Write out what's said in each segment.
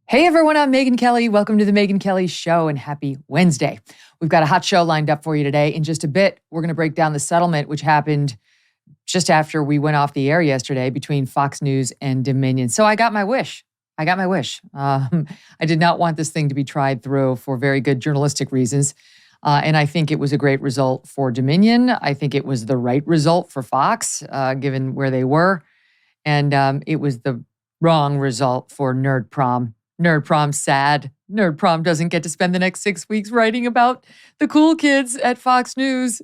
Hey everyone, I'm Megyn Kelly. Welcome to the Megyn Kelly Show and happy Wednesday. We've got a hot show lined up for you today. In just a bit, we're going to break down the settlement which happened just after we went off the air yesterday between Fox News and Dominion. So I got my wish. I did not want this thing to be tried through for very good journalistic reasons. And I think it was a great result for Dominion. I think it was the right result for Fox, given where they were. And it was the wrong result for Nerd Prom. Nerd Prom's sad. Nerd Prom doesn't get to spend the next 6 weeks writing about the cool kids at Fox News.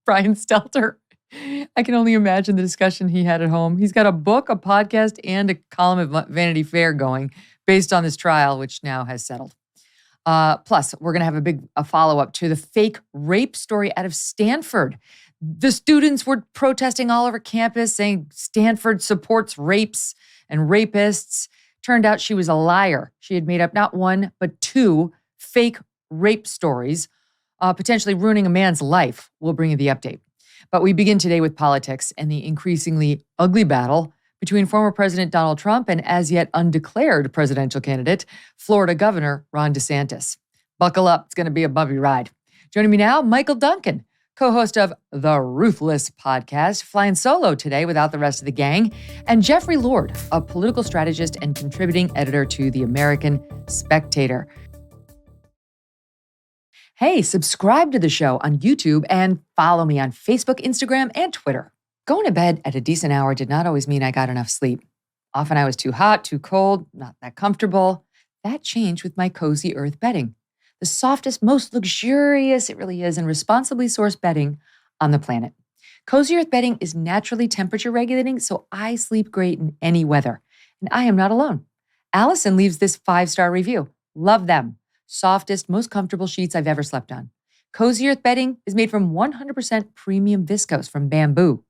Brian Stelter. I can only imagine the discussion he had at home. He's got a book, a podcast, and a column at Vanity Fair going based on this trial, which now has settled. Plus, we're going to have a follow-up to the fake rape story out of Stanford. The students were protesting all over campus saying Stanford supports rapes and rapists. Turned out she was a liar. She had made up not one, but two fake rape stories, potentially ruining a man's life. We'll bring you the update. But we begin today with politics and the increasingly ugly battle between former President Donald Trump and as yet undeclared presidential candidate, Florida Governor Ron DeSantis. Buckle up. It's going to be a bumpy ride. Joining me now, Michael Duncan, co-host of the Ruthless Podcast, flying solo today without the rest of the gang, and Jeffrey Lord, a political strategist and contributing editor to The American Spectator. Hey, subscribe to the show on YouTube and follow me on Facebook, Instagram, and Twitter. Going to bed at a decent hour did not always mean I got enough sleep. Often I was too hot, too cold, not that comfortable. That changed with my Cozy Earth bedding. The softest, most luxurious, it really is, and responsibly sourced bedding on the planet. Cozy Earth bedding is naturally temperature regulating, so I sleep great in any weather. And I am not alone. Allison leaves this 5-star review. Love them. Softest, most comfortable sheets I've ever slept on. Cozy Earth bedding is made from 100% premium viscose from bamboo.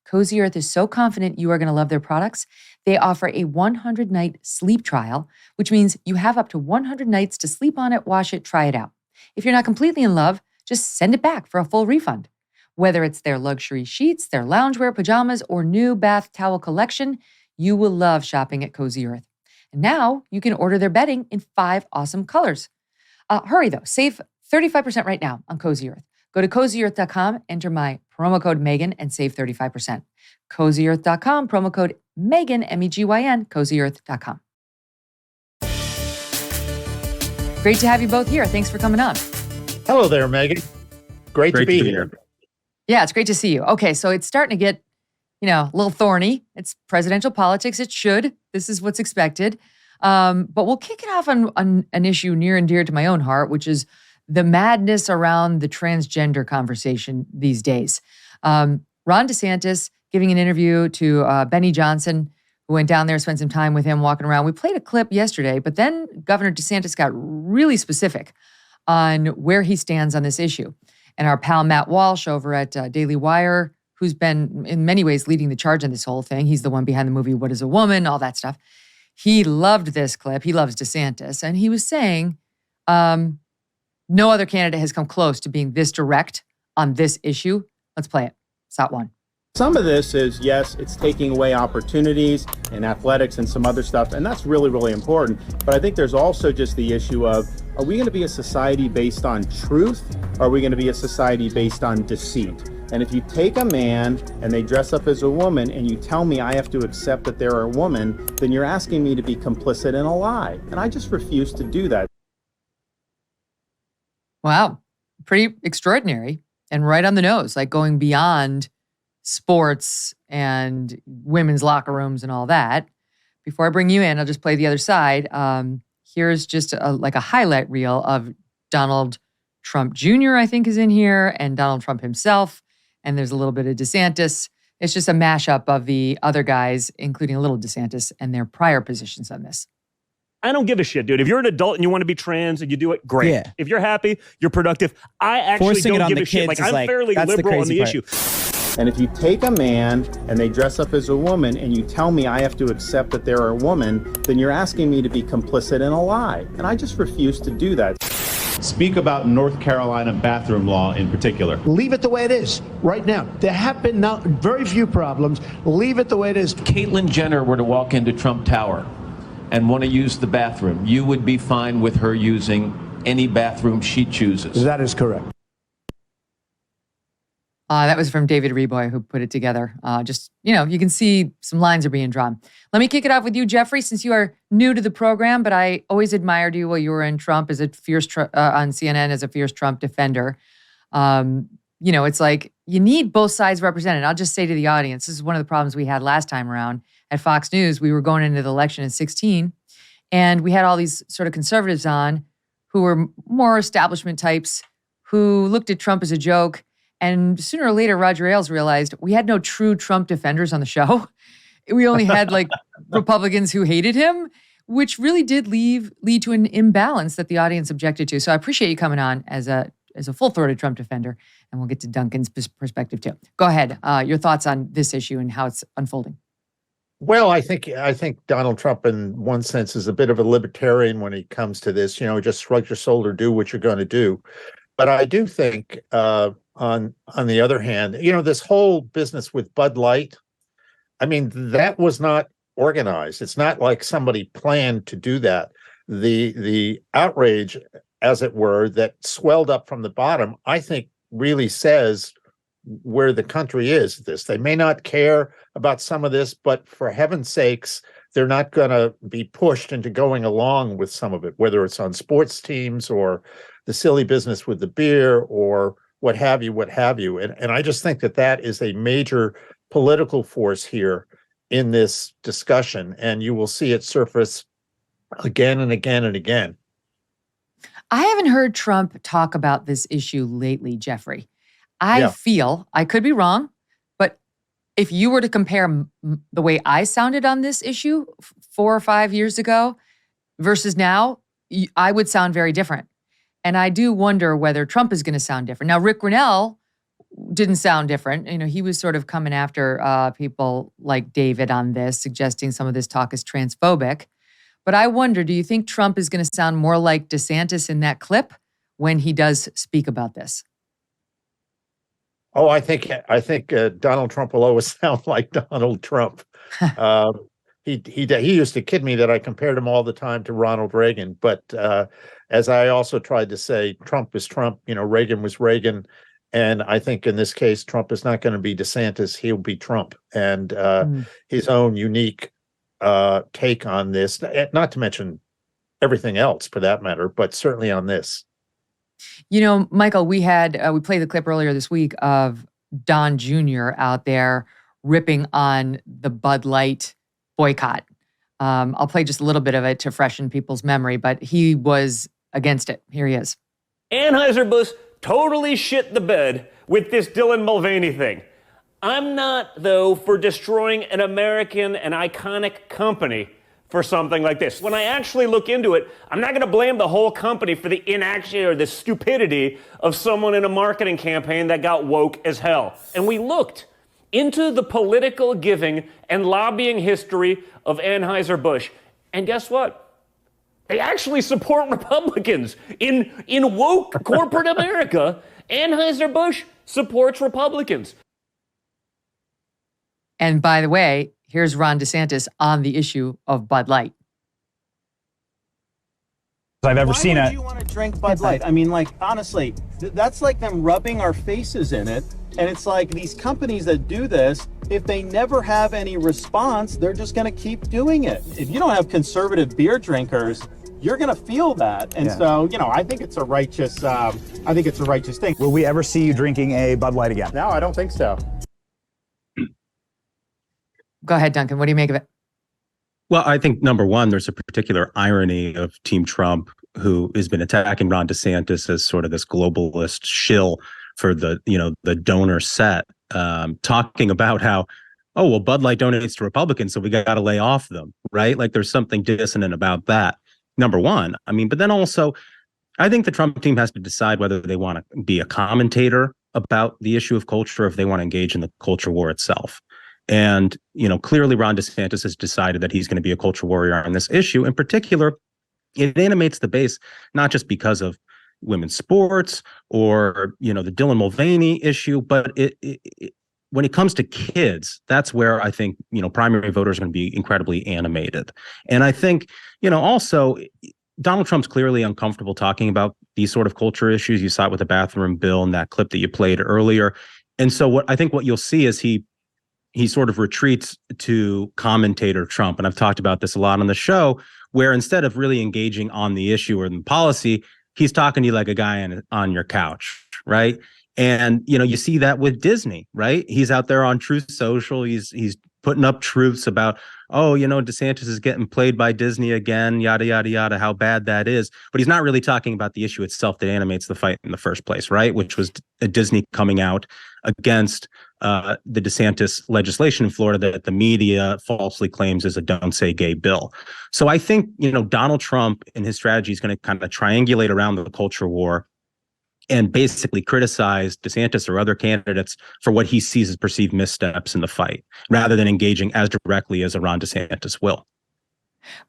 Cozy Earth is so confident you are going to love their products, they offer a 100-night sleep trial, which means you have up to 100 nights to sleep on it, wash it, try it out. If you're not completely in love, just send it back for a full refund. Whether it's their luxury sheets, their loungewear, pajamas, or new bath towel collection, you will love shopping at Cozy Earth. And now you can order their bedding in 5 awesome colors. Hurry though, save 35% right now on Cozy Earth. Go to CozyEarth.com, enter my promo code Megyn, and save 35%. CozyEarth.com, promo code Megyn, M-E-G-Y-N, CozyEarth.com. Great to have you both here. Thanks for coming on. Hello there, Megyn. Great to be here. Yeah, it's great to see you. Okay, so it's starting to get, a little thorny. It's presidential politics. It should. This is what's expected. But we'll kick it off on an issue near and dear to my own heart, which is the madness around the transgender conversation these days. Ron DeSantis giving an interview to Benny Johnson, who went down there, spent some time with him walking around. We played a clip yesterday, but then Governor DeSantis got really specific on where he stands on this issue. And our pal Matt Walsh over at Daily Wire, who's been in many ways leading the charge on this whole thing. He's the one behind the movie What is a Woman, all that stuff. He loved this clip. He loves DeSantis. And he was saying, no other candidate has come close to being this direct on this issue. Let's play it. Shot one. Some of this is, yes, it's taking away opportunities in athletics and some other stuff, and that's really, really important. But I think there's also just the issue of, are we going to be a society based on truth, or are we going to be a society based on deceit? And if you take a man and they dress up as a woman and you tell me I have to accept that they're a woman, then you're asking me to be complicit in a lie. And I just refuse to do that. Wow. Pretty extraordinary and right on the nose, like going beyond sports and women's locker rooms and all that. Before I bring you in, I'll just play the other side. Here's just a highlight reel of Donald Trump Jr., I think, is in here, and Donald Trump himself. And there's a little bit of DeSantis. It's just a mashup of the other guys, including a little DeSantis, and their prior positions on this. I don't give a shit, dude. If you're an adult and you want to be trans and you do it, great. Yeah. If you're happy, you're productive. I actually Forcing don't it on give the a shit. kids Like, I'm fairly liberal on the issue. And if you take a man and they dress up as a woman and you tell me I have to accept that they're a woman, then you're asking me to be complicit in a lie. And I just refuse to do that. Speak about North Carolina bathroom law in particular. Leave it the way it is right now. There have been very few problems. Leave it the way it is. Caitlyn Jenner were to walk into Trump Tower and want to use the bathroom, you would be fine with her using any bathroom she chooses. That is correct. That was from David Reboy, who put it together. You can see some lines are being drawn. Let me kick it off with you, Jeffrey, since you are new to the program, but I always admired you while you were in Trump as a fierce on CNN as a fierce Trump defender. It's like you need both sides represented. I'll just say to the audience, this is one of the problems we had last time around at Fox News. We were going into the election in 2016, and we had all these sort of conservatives on who were more establishment types who looked at Trump as a joke. And sooner or later, Roger Ailes realized we had no true Trump defenders on the show. We only had like Republicans who hated him, which really did lead to an imbalance that the audience objected to. So I appreciate you coming on as a full-throated Trump defender, and we'll get to Duncan's perspective too. Go ahead. Your thoughts on this issue and how it's unfolding. Well, I think Donald Trump, in one sense, is a bit of a libertarian when he comes to this. Just shrug your shoulder, do what you're going to do. But I do think, on the other hand, this whole business with Bud Light, I mean, that was not organized. It's not like somebody planned to do that. The outrage, as it were, that swelled up from the bottom, I think really says where the country is. They may not care about some of this, but for heaven's sakes, they're not going to be pushed into going along with some of it, whether it's on sports teams or the silly business with the beer or what have you. And I just think that is a major political force here in this discussion, and you will see it surface again and again and again. I haven't heard Trump talk about this issue lately, Jeffrey. I feel, I could be wrong, but if you were to compare the way I sounded on this issue 4 or 5 years ago versus now, I would sound very different. And I do wonder whether Trump is going to sound different. Now, Rick Grinnell didn't sound different. He was sort of coming after people like David on this, suggesting some of this talk is transphobic. But I wonder, do you think Trump is going to sound more like DeSantis in that clip when he does speak about this? Oh, I think Donald Trump will always sound like Donald Trump. He used to kid me that I compared him all the time to Ronald Reagan, but as I also tried to say, Trump is Trump. Reagan was Reagan, and I think in this case, Trump is not going to be DeSantis. He'll be Trump, and his own unique take on this. Not to mention everything else, for that matter, but certainly on this. Michael, we played the clip earlier this week of Don Jr. out there ripping on the Bud Light boycott. I'll play just a little bit of it to freshen people's memory, but he was against it. Here he is. Anheuser-Busch totally shit the bed with this Dylan Mulvaney thing. I'm not, though, for destroying an American and iconic company for something like this. When I actually look into it, I'm not going to blame the whole company for the inaction or the stupidity of someone in a marketing campaign that got woke as hell. And we looked into the political giving and lobbying history of Anheuser-Busch. And guess what? They actually support Republicans. In woke corporate America, Anheuser-Busch supports Republicans. And by the way, here's Ron DeSantis on the issue of Bud Light. I've ever seen it. Why would you want to drink Bud Light? I mean, honestly, that's like them rubbing our faces in it. And it's like these companies that do this, if they never have any response, they're just going to keep doing it. If you don't have conservative beer drinkers, you're going to feel that. And so, I think it's a righteous thing. Will we ever see you drinking a Bud Light again? No, I don't think so. Go ahead, Duncan. What do you make of it? Well, I think, number one, there's a particular irony of Team Trump, who has been attacking Ron DeSantis as sort of this globalist shill for the donor set, talking about how, Bud Light donates to Republicans, so we got to lay off them, right? Like there's something dissonant about that, number one. I mean, but then also, I think the Trump team has to decide whether they want to be a commentator about the issue of culture, or if they want to engage in the culture war itself. And, clearly Ron DeSantis has decided that he's going to be a culture warrior on this issue. In particular, it animates the base, not just because of women's sports or, the Dylan Mulvaney issue, but when it comes to kids, that's where I think, primary voters are going to be incredibly animated. And I think, also Donald Trump's clearly uncomfortable talking about these sort of culture issues. You saw it with the bathroom bill and that clip that you played earlier. And so what you'll see is he sort of retreats to commentator Trump. And I've talked about this a lot on the show, where instead of really engaging on the issue or the policy, he's talking to you like a guy on your couch, right? And, you see that with Disney, right? He's out there on Truth Social. He's putting up truths about, DeSantis is getting played by Disney again, yada, yada, yada, how bad that is. But he's not really talking about the issue itself that animates the fight in the first place, right? Which was Disney coming out against the DeSantis legislation in Florida that the media falsely claims is a don't say gay bill. So I think, Donald Trump and his strategy is going to kind of triangulate around the culture war and basically criticize DeSantis or other candidates for what he sees as perceived missteps in the fight, rather than engaging as directly as a Ron DeSantis will.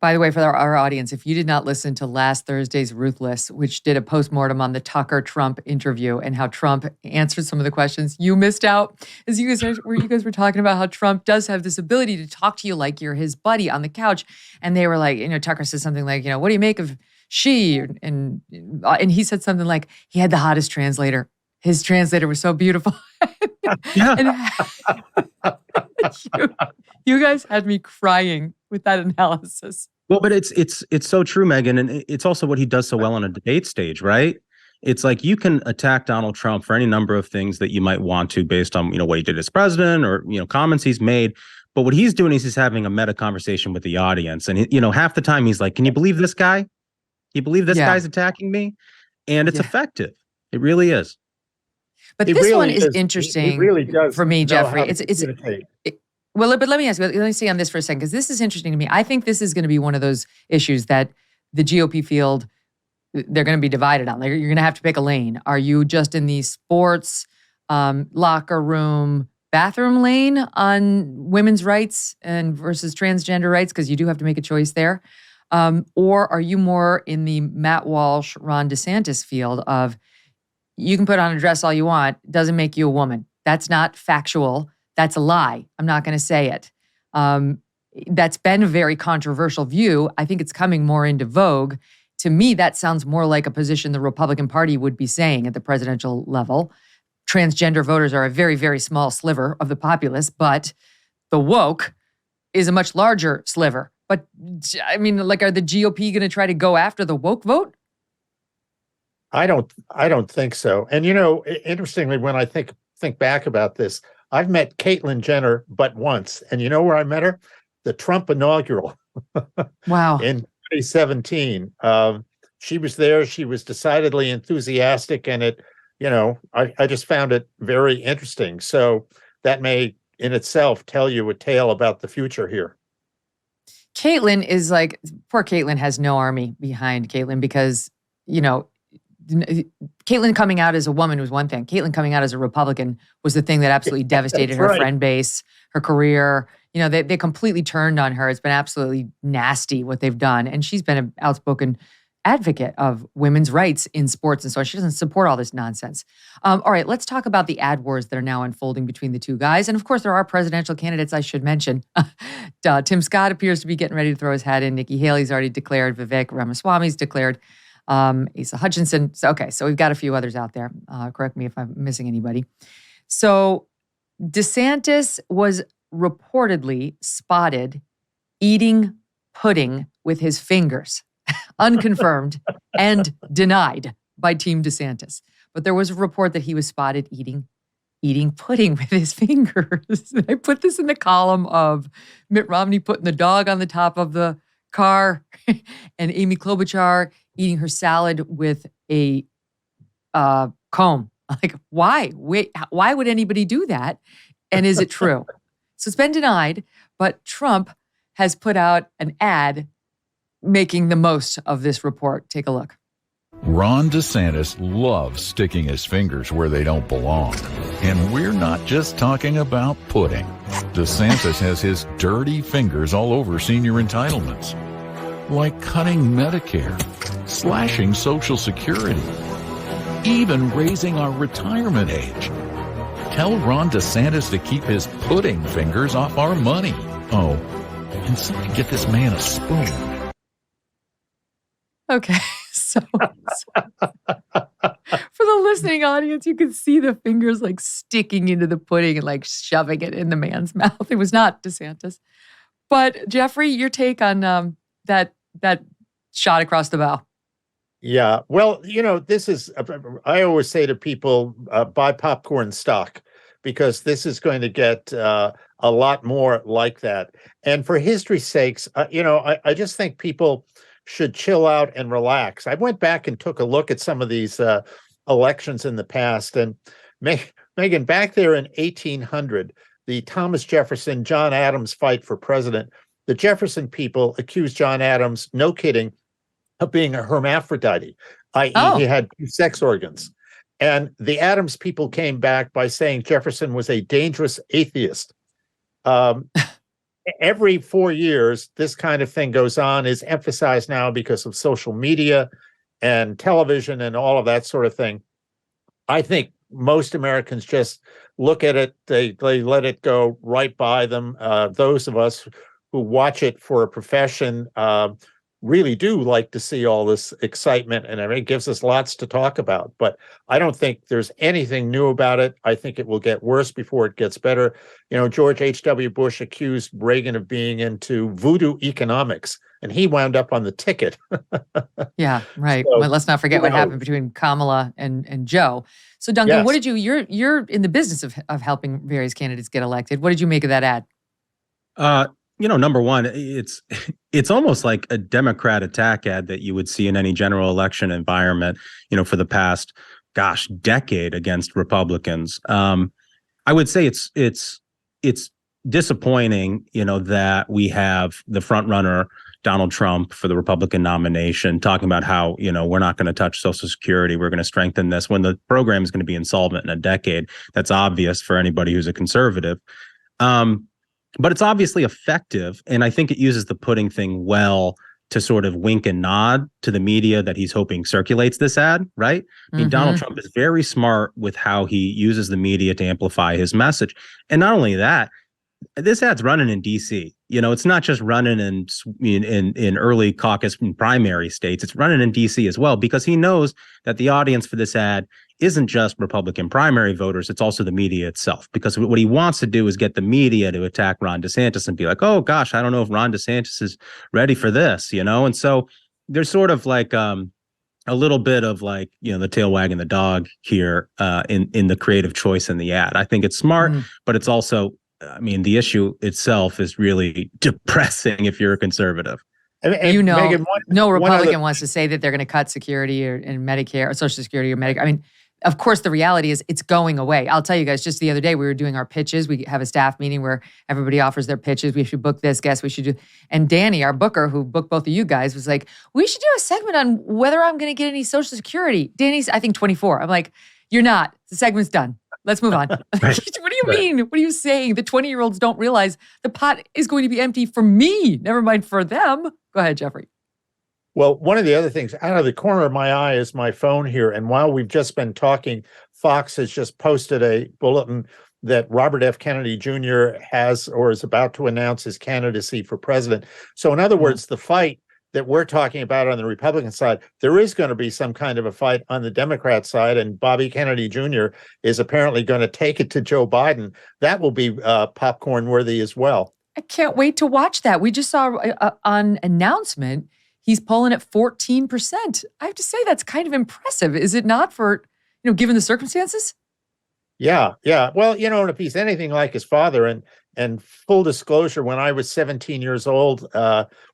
By the way, for our audience, if you did not listen to last Thursday's Ruthless, which did a postmortem on the Tucker-Trump interview and how Trump answered some of the questions, you missed out. As you guys were talking about how Trump does have this ability to talk to you like you're his buddy on the couch. And they were like, Tucker said something like, what do you make of she? And he said something like, he had the hottest translator. His translator was so beautiful. Yeah. You guys had me crying with that analysis. Well, but it's so true, Megyn. And it's also what he does so well on a debate stage, right? It's like you can attack Donald Trump for any number of things that you might want to based on, what he did as president or, comments he's made. But what he's doing is he's having a meta conversation with the audience. And, half the time he's like, can you believe this guy? Can you believe this guy's attacking me? And it's effective. It really is. But this one is interesting. It really does for me, Jeffrey. But let me ask you, let me stay on this for a second, because this is interesting to me. I think this is going to be one of those issues that the GOP field, they're going to be divided on. You're going to have to pick a lane. Are you just in the sports, locker room, bathroom lane on women's rights and versus transgender rights? Because you do have to make a choice there. Or are you more in the Matt Walsh, Ron DeSantis field of, you can put on a dress all you want, doesn't make you a woman. That's not factual. That's a lie. I'm not going to say it. That's been a very controversial view. I think it's coming more into vogue. To me, that sounds more like a position the Republican Party would be saying at the presidential level. Transgender voters are a very, very small sliver of the populace, but the woke is a much larger sliver. But are the GOP going to try to go after the woke vote? I don't think so. And interestingly, when I think back about this, I've met Caitlyn Jenner but once, and you know where I met her? The Trump inaugural. Wow. In 2017. She was there. She was decidedly enthusiastic, and I just found it very interesting. So that may in itself tell you a tale about the future here. Caitlyn is like, poor Caitlyn has no army behind Caitlyn because, Caitlyn coming out as a woman was one thing. Caitlyn coming out as a Republican was the thing that absolutely devastated her friend base, her career. They completely turned on her. It's been absolutely nasty what they've done. And she's been an outspoken advocate of women's rights in sports and so on. She doesn't support all this nonsense. All right, let's talk about the ad wars that are now unfolding between the two guys. And of course, there are presidential candidates I should mention. Tim Scott appears to be getting ready to throw his hat in. Nikki Haley's already declared. Vivek Ramaswamy's declared. Asa Hutchinson. So we've got a few others out there. Correct me if I'm missing anybody. So DeSantis was reportedly spotted eating pudding with his fingers, unconfirmed and denied by Team DeSantis. But there was a report that he was spotted eating pudding with his fingers. I put this in the column of Mitt Romney putting the dog on the top of the car and Amy Klobuchar eating her salad with a comb. Like, why? Why would anybody do that? And is it true? So it's been denied, but Trump has put out an ad making the most of this report. Take a look. Ron DeSantis loves sticking his fingers where they don't belong. And we're not just talking about pudding. DeSantis has his dirty fingers all over senior entitlements, like cutting Medicare, slashing Social Security, even raising our retirement age. Tell Ron DeSantis to keep his pudding fingers off our money. Oh, and somebody get this man a spoon. Okay, so for the listening audience, you could see the fingers like sticking into the pudding and like shoving it in the man's mouth. It was not DeSantis. But Jeffrey, your take on that shot across the bow. Yeah, well, this is, I always say to people, buy popcorn stock, because this is going to get a lot more like that. And for history's sakes, I just think people should chill out and relax. I went back and took a look at some of these elections in the past. And Megyn, back there in 1800, the Thomas Jefferson, John Adams fight for president, the Jefferson people accused John Adams, no kidding, of being a hermaphrodite, i.e. he had two sex organs. And the Adams people came back by saying Jefferson was a dangerous atheist. Every 4 years, this kind of thing goes on, is emphasized now because of social media and television and all of that sort of thing. I think most Americans just look at it, they let it go right by them. Those of us who watch it for a profession really do like to see all this excitement, and it gives us lots to talk about. But I don't think there's anything new about it. I think it will get worse before it gets better. George H.W. Bush accused Reagan of being into voodoo economics, and he wound up on the ticket. Yeah, right. So, well, let's not forget what happened between Kamala and Joe. So Duncan, what did you're in the business of helping various candidates get elected. What did you make of that ad? Number one, it's almost like a Democrat attack ad that you would see in any general election environment, for the past, decade against Republicans. I would say it's disappointing, that we have the front runner, Donald Trump, for the Republican nomination, talking about how, we're not going to touch Social Security. We're going to strengthen this when the program is going to be insolvent in a decade. That's obvious for anybody who's a conservative. But it's obviously effective, and I think it uses the pudding thing well to sort of wink and nod to the media that he's hoping circulates this ad, right? I mean, Donald Trump is very smart with how he uses the media to amplify his message. And not only that, this ad's running in D.C. It's not just running in early caucus and primary states. It's running in D.C. as well, because he knows that the audience for this ad isn't just Republican primary voters, it's also the media itself. Because what he wants to do is get the media to attack Ron DeSantis and be like, oh gosh, I don't know if Ron DeSantis is ready for this, And so there's sort of like a little bit of like, the tail wagging the dog here in the creative choice in the ad. I think it's smart, but it's also, the issue itself is really depressing if you're a conservative. Megyn, no Republican wants to say that they're going to cut security or Medicare or Social Security or Medicare. Of course, the reality is it's going away. I'll tell you guys, just the other day, we were doing our pitches. We have a staff meeting where everybody offers their pitches. We should book this guest. We should do. And Danny, our booker, who booked both of you guys, was like, we should do a segment on whether I'm going to get any Social Security. Danny's, I think, 24. I'm like, you're not. The segment's done. Let's move on. What do you mean? What are you saying? The 20-year-olds don't realize the pot is going to be empty for me. Never mind for them. Go ahead, Jeffrey. Well, one of the other things, out of the corner of my eye is my phone here. And while we've just been talking, Fox has just posted a bulletin that Robert F. Kennedy Jr. has or is about to announce his candidacy for president. So in other words, the fight that we're talking about on the Republican side, there is going to be some kind of a fight on the Democrat side. And Bobby Kennedy Jr. is apparently going to take it to Joe Biden. That will be popcorn worthy as well. I can't wait to watch that. We just saw on announcement, he's polling at 14%. I have to say that's kind of impressive, is it not, for, given the circumstances? Yeah. Well, and if he's anything like his father, and full disclosure, when I was 17 years old,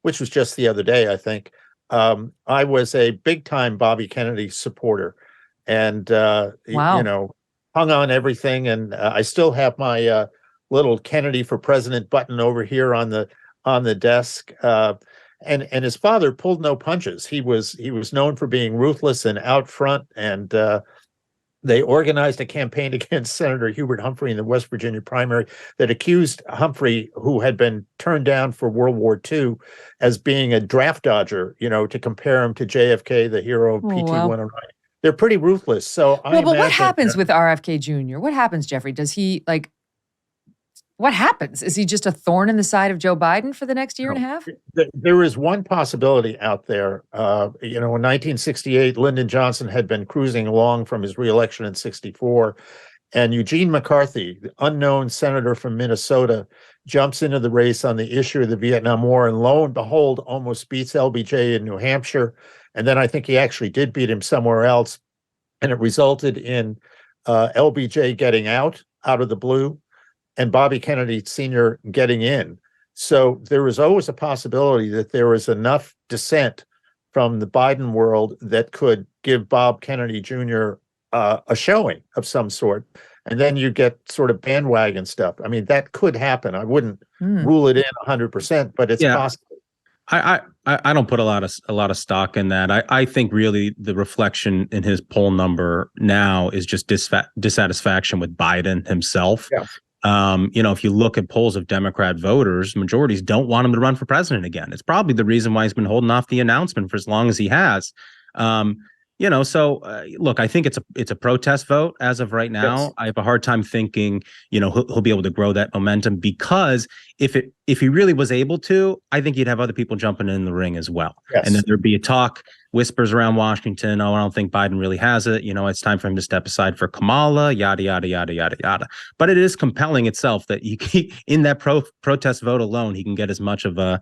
which was just the other day, I think, I was a big time Bobby Kennedy supporter, and hung on everything. And I still have my little Kennedy for President button over here on the desk. And his father pulled no punches. He was known for being ruthless and out front, and they organized a campaign against Senator Hubert Humphrey in the West Virginia primary that accused Humphrey, who had been turned down for World War II, as being a draft dodger, to compare him to JFK, the hero of PT-109. they're pretty ruthless. So but what happens with RFK Jr.? What happens, Jeffrey? Does he what happens? Is he just a thorn in the side of Joe Biden for the next year and a half? There is one possibility out there. In 1968, Lyndon Johnson had been cruising along from his reelection in 64, and Eugene McCarthy, the unknown senator from Minnesota, jumps into the race on the issue of the Vietnam War, and lo and behold, almost beats LBJ in New Hampshire. And then I think he actually did beat him somewhere else, and it resulted in LBJ getting out of the blue, and Bobby Kennedy Sr. getting in. So there was always a possibility that there was enough dissent from the Biden world that could give Bob Kennedy Jr. A showing of some sort. And then you get sort of bandwagon stuff. I mean, that could happen. I wouldn't rule it in 100%, but it's possible. I don't put a lot of stock in that. I think really the reflection in his poll number now is just dissatisfaction with Biden himself. Yeah. If you look at polls of Democrat voters, majorities don't want him to run for president again. It's probably the reason why he's been holding off the announcement for as long as he has. Look, I think it's a protest vote as of right now. Yes. I have a hard time thinking, he'll be able to grow that momentum, because if he really was able to, I think you'd have other people jumping in the ring as well. Yes. And then there'd be a talk, whispers around Washington. Oh, I don't think Biden really has it. It's time for him to step aside for Kamala, yada, yada, yada, yada, yada. But it is compelling itself that in that protest vote alone, he can get as much of the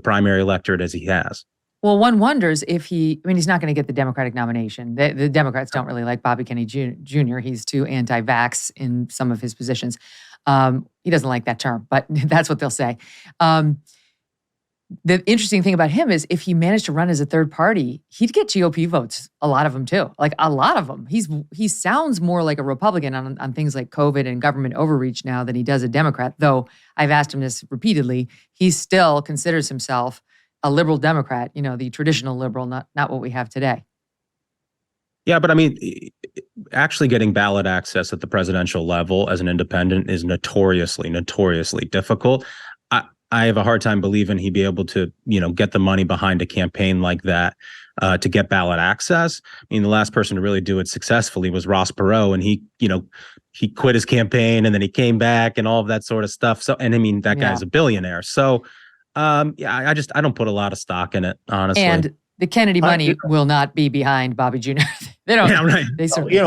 primary electorate as he has. Well, one wonders if he's not going to get the Democratic nomination. The Democrats don't really like Bobby Kennedy Jr. He's too anti-vax in some of his positions. He doesn't like that term, but that's what they'll say. The interesting thing about him is if he managed to run as a third party, he'd get GOP votes, a lot of them too, like a lot of them. He sounds more like a Republican on things like COVID and government overreach now than he does a Democrat, though I've asked him this repeatedly. He still considers himself a liberal Democrat, the traditional liberal, not what we have today. Yeah, but actually getting ballot access at the presidential level as an independent is notoriously difficult. I have a hard time believing he'd be able to, get the money behind a campaign like that to get ballot access. The last person to really do it successfully was Ross Perot, and he quit his campaign and then he came back and all of that sort of stuff. So, and that guy's a billionaire. So, I don't put a lot of stock in it, honestly. And the Kennedy money will not be behind Bobby Jr. They don't. Yeah, right.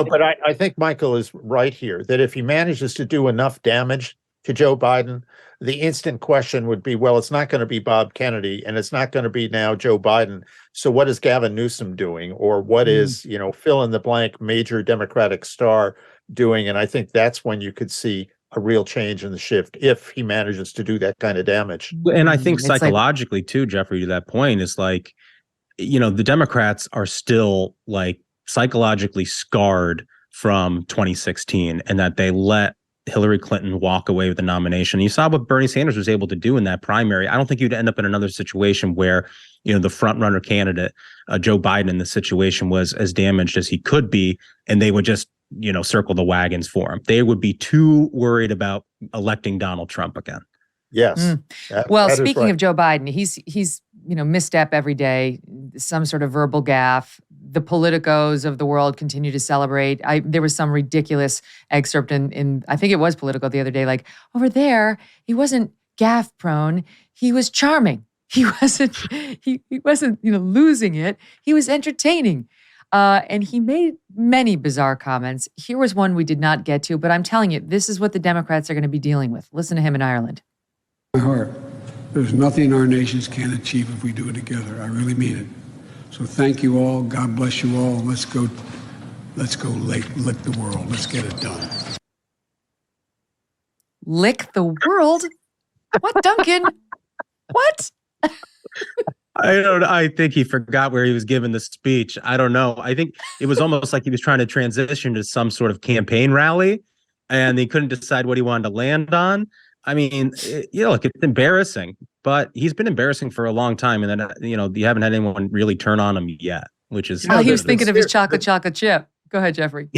But I think Michael is right here that if he manages to do enough damage to Joe Biden, the instant question would be, well, it's not going to be Bob Kennedy and it's not going to be now Joe Biden. So what is Gavin Newsom doing? Or what is, fill in the blank major Democratic star doing? And I think that's when you could see a real change in the shift if he manages to do that kind of damage. And I think psychologically too, Jeffrey, to that point is the Democrats are still psychologically scarred from 2016 and that they let Hillary Clinton walk away with the nomination. You saw what Bernie Sanders was able to do in that primary. I don't think you'd end up in another situation where, the front runner candidate, Joe Biden, in the situation was as damaged as he could be, and they would just, circle the wagons for him. They would be too worried about electing Donald Trump again. Yes. Well, speaking of Joe Biden, he's misstep every day, some sort of verbal gaffe. The politicos of the world continue to celebrate. There was some ridiculous excerpt in I think it was Politico the other day, over there, he wasn't gaffe prone, he was charming. He wasn't losing it. He was entertaining. And he made many bizarre comments. Here was one we did not get to, but I'm telling you, this is what the Democrats are going to be dealing with. Listen to him in Ireland. My heart, there's nothing our nations can't achieve if we do it together. I really mean it. So thank you all. God bless you all. Let's go lick the world. Let's get it done. Lick the world? What, Duncan? What? I think he forgot where he was giving the speech. I don't know. I think it was almost like he was trying to transition to some sort of campaign rally and he couldn't decide what he wanted to land on. Look, it's embarrassing, but he's been embarrassing for a long time. And then, you haven't had anyone really turn on him yet, which is. He was thinking of his chocolate chip. Go ahead, Jeffrey.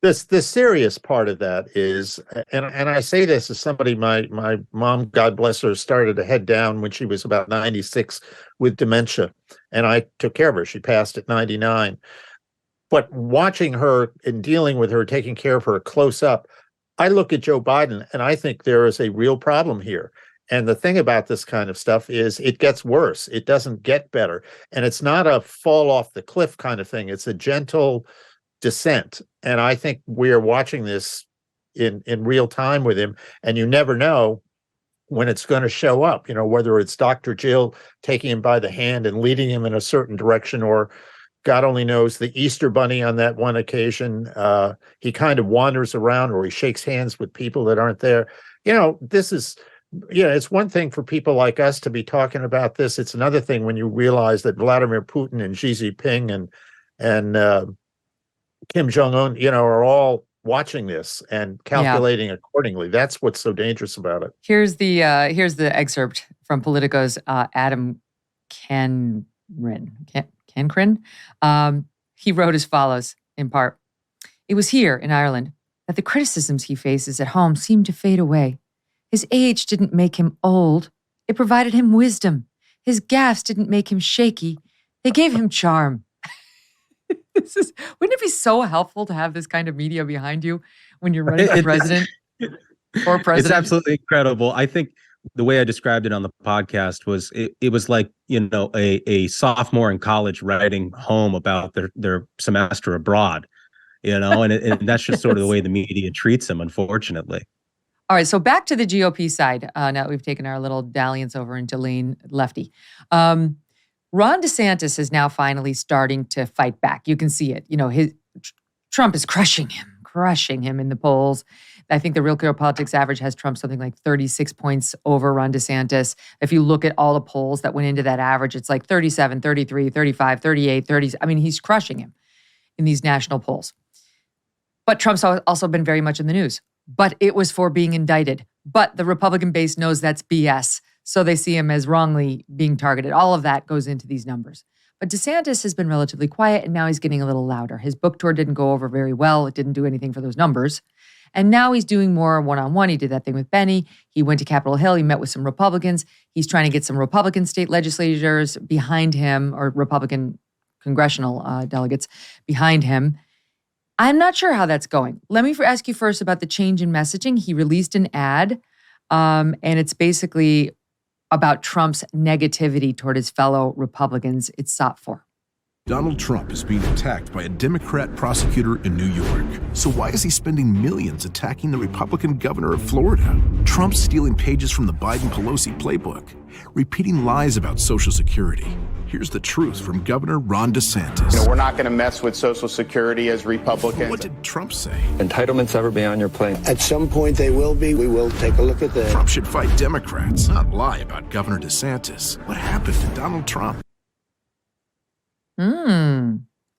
The serious part of that is, and I say this as somebody, my mom, God bless her, started to head down when she was about 96 with dementia, and I took care of her. She passed at 99. But watching her and dealing with her, taking care of her close up, I look at Joe Biden and I think there is a real problem here. And the thing about this kind of stuff is it gets worse. It doesn't get better. And it's not a fall off the cliff kind of thing. It's a gentle descent. And I think we are watching this in real time with him. And you never know when it's going to show up, whether it's Dr. Jill taking him by the hand and leading him in a certain direction, or God only knows, the Easter Bunny on that one occasion. He kind of wanders around, or he shakes hands with people that aren't there. This is, it's one thing for people like us to be talking about this. It's another thing when you realize that Vladimir Putin and Xi Jinping and Kim Jong-un, are all watching this and calculating accordingly. That's what's so dangerous about it. Here's the excerpt from Politico's Adam Cancrin. He wrote as follows, in part: "It was here in Ireland that the criticisms he faces at home seemed to fade away. His age didn't make him old. It provided him wisdom. His gaffes didn't make him shaky. They gave him charm." Wouldn't it be so helpful to have this kind of media behind you when you're running for president or president? It's absolutely incredible. I think the way I described it on the podcast was it was like, a sophomore in college writing home about their semester abroad, and that's just sort of the way the media treats them, unfortunately. All right, so back to the GOP side. Now that we've taken our little dalliance over into lean lefty. Ron DeSantis is now finally starting to fight back. You can see it. Trump is crushing him in the polls. I think the Real Clear Politics average has Trump something like 36 points over Ron DeSantis. If you look at all the polls that went into that average, it's like 37, 33, 35, 38, 30. I mean, he's crushing him in these national polls. But Trump's also been very much in the news. But it was for being indicted. But the Republican base knows that's BS. So they see him as wrongly being targeted. All of that goes into these numbers. But DeSantis has been relatively quiet, and now he's getting a little louder. His book tour didn't go over very well. It didn't do anything for those numbers. And now he's doing more one-on-one. He did that thing with Benny. He went to Capitol Hill. He met with some Republicans. He's trying to get some Republican state legislators behind him, or Republican congressional delegates behind him. I'm not sure how that's going. Let me ask you first about the change in messaging. He released an ad, and it's basically about Trump's negativity toward his fellow Republicans. It's sought for. Donald Trump is being attacked by a Democrat prosecutor in New York. So why is he spending millions attacking the Republican governor of Florida? Trump's stealing pages from the Biden-Pelosi playbook, repeating lies about Social Security. Here's the truth from Governor Ron DeSantis. We're not going to mess with Social Security as Republicans. What did Trump say? Entitlements ever be on your plate? At some point they will be. We will take a look at that. Trump should fight Democrats, not lie about Governor DeSantis. What happened to Donald Trump?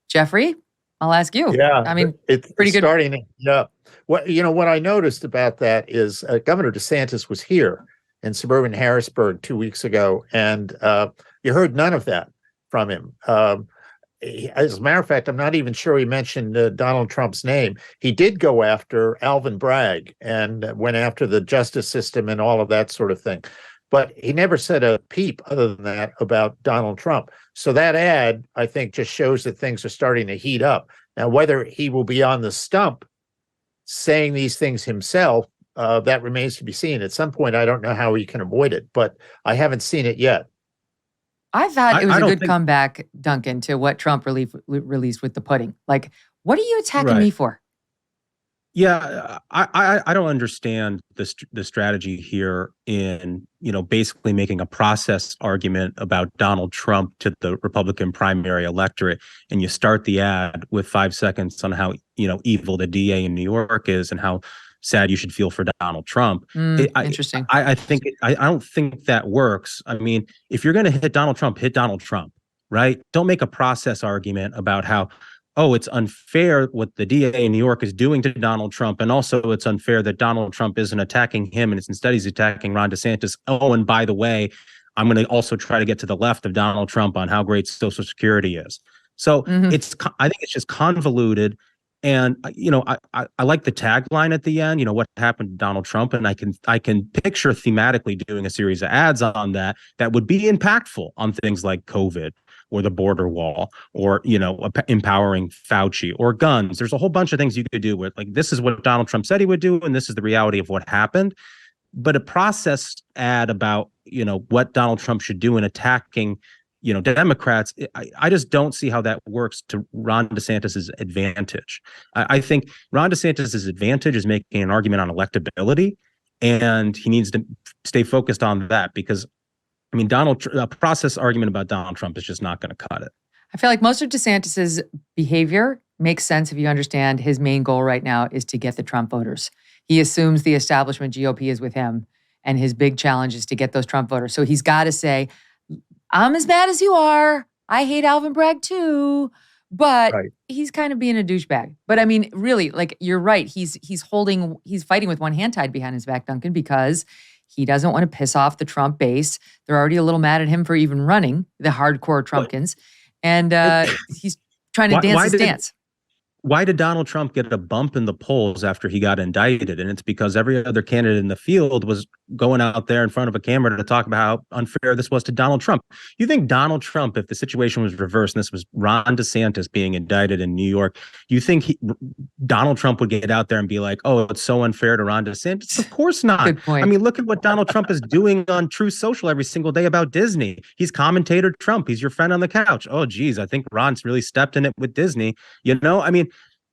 Jeffrey, I'll ask you. Yeah, I mean, it's pretty good. Starting. Yeah. What I noticed about that is Governor DeSantis was here in suburban Harrisburg 2 weeks ago, and you heard none of that from him. As a matter of fact, I'm not even sure he mentioned Donald Trump's name. He did go after Alvin Bragg and went after the justice system and all of that sort of thing. But he never said a peep other than that about Donald Trump. So that ad, I think, just shows that things are starting to heat up. Now, whether he will be on the stump saying these things himself, that remains to be seen. At some point, I don't know how he can avoid it, but I haven't seen it yet. I thought it was a good comeback, Duncan, to what Trump released with the pudding. Like, what are you attacking me for? Yeah, I don't understand the strategy here in, basically making a process argument about Donald Trump to the Republican primary electorate. And you start the ad with 5 seconds on how, evil the DA in New York is and how sad you should feel for Donald Trump. Interesting. I don't think that works. I mean, if you're going to hit Donald Trump, right? Don't make a process argument about how, it's unfair what the DA in New York is doing to Donald Trump. And also it's unfair that Donald Trump isn't attacking him and instead he's attacking Ron DeSantis. Oh, and by the way, I'm going to also try to get to the left of Donald Trump on how great Social Security is. So I think it's just convoluted. And, I like the tagline at the end, what happened to Donald Trump. And I can picture thematically doing a series of ads on that would be impactful on things like COVID, or the border wall, or, empowering Fauci, or guns. There's a whole bunch of things you could do with, like, this is what Donald Trump said he would do, and this is the reality of what happened. But a process ad about, what Donald Trump should do in attacking, Democrats, I just don't see how that works to Ron DeSantis's advantage. I think Ron DeSantis's advantage is making an argument on electability, and he needs to stay focused on that, because, a process argument about Donald Trump is just not going to cut it. I feel like most of DeSantis's behavior makes sense if you understand his main goal right now is to get the Trump voters. He assumes the establishment GOP is with him, and his big challenge is to get those Trump voters. So he's got to say, I'm as bad as you are. I hate Alvin Bragg too. But he's kind of being a douchebag. But really, like, you're right. He's fighting with one hand tied behind his back, Duncan, because he doesn't want to piss off the Trump base. They're already a little mad at him for even running, the hardcore Trumpkins. And he's trying to dance his dance. Why did Donald Trump get a bump in the polls after he got indicted? And it's because every other candidate in the field was going out there in front of a camera to talk about how unfair this was to Donald Trump. You think Donald Trump, if the situation was reversed and this was Ron DeSantis being indicted in New York, you think Donald Trump would get out there and be like, oh, it's so unfair to Ron DeSantis? Of course not. Good point. Look at what Donald Trump is doing on Truth Social every single day about Disney. He's commentator Trump. He's your friend on the couch. Oh, geez, I think Ron's really stepped in it with Disney.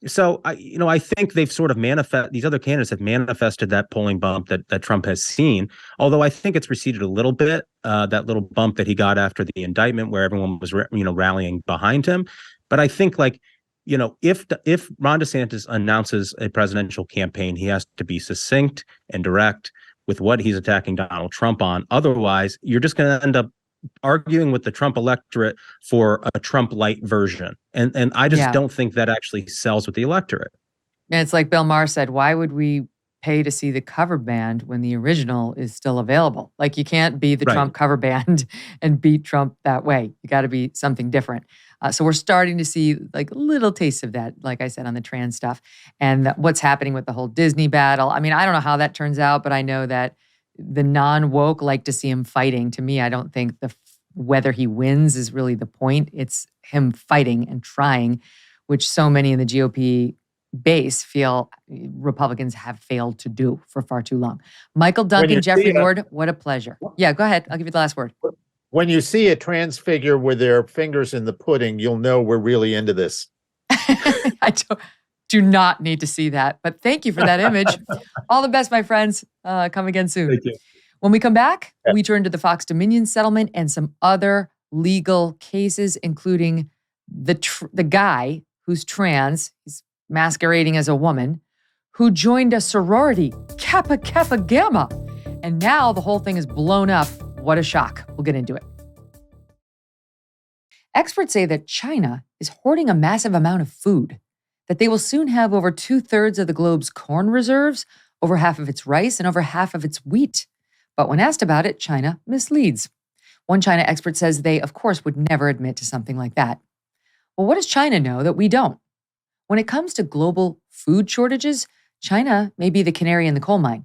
So I think they've sort of these other candidates have manifested that polling bump that Trump has seen. Although I think it's receded a little bit, that little bump that he got after the indictment, where everyone was rallying behind him. But I think, like, if Ron DeSantis announces a presidential campaign, he has to be succinct and direct with what he's attacking Donald Trump on. Otherwise, you're just going to end up arguing with the Trump electorate for a Trump light version. And I just don't think that actually sells with the electorate. And it's like Bill Maher said, why would we pay to see the cover band when the original is still available? Like, you can't be the Trump cover band and beat Trump that way. You got to be something different. So we're starting to see, like, little tastes of that, like I said, on the trans stuff. And what's happening with the whole Disney battle. I don't know how that turns out, but I know that the non-woke like to see him fighting. To me, I don't think whether he wins is really the point. It's him fighting and trying, which so many in the GOP base feel Republicans have failed to do for far too long. Michael Duncan, Jeffrey Lord, what a pleasure. Yeah, go ahead. I'll give you the last word. When you see a trans figure with their fingers in the pudding, you'll know we're really into this. I do not need to see that, but thank you for that image. All the best, my friends. Come again soon. Thank you. When we come back, we turn to the Fox Dominion settlement and some other legal cases, including the guy who's trans, he's masquerading as a woman, who joined a sorority, Kappa Kappa Gamma. And now the whole thing is blown up. What a shock. We'll get into it. Experts say that China is hoarding a massive amount of food, that they will soon have over 2/3 of the globe's corn reserves, over half of its rice, and over half of its wheat. But when asked about it, China misleads. One China expert says they, of course, would never admit to something like that. Well, what does China know that we don't? When it comes to global food shortages, China may be the canary in the coal mine.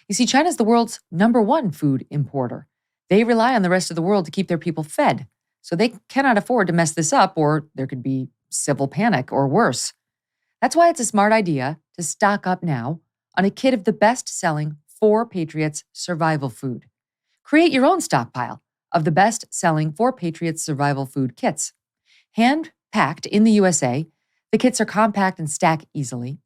You see, China's the world's #1 food importer. They rely on the rest of the world to keep their people fed. So they cannot afford to mess this up, or there could be civil panic or worse. That's why it's a smart idea to stock up now on a kit of the best-selling 4 Patriots survival food. Create your own stockpile of the best-selling 4 Patriots survival food kits. Hand-packed in the USA, the kits are compact and stack easily.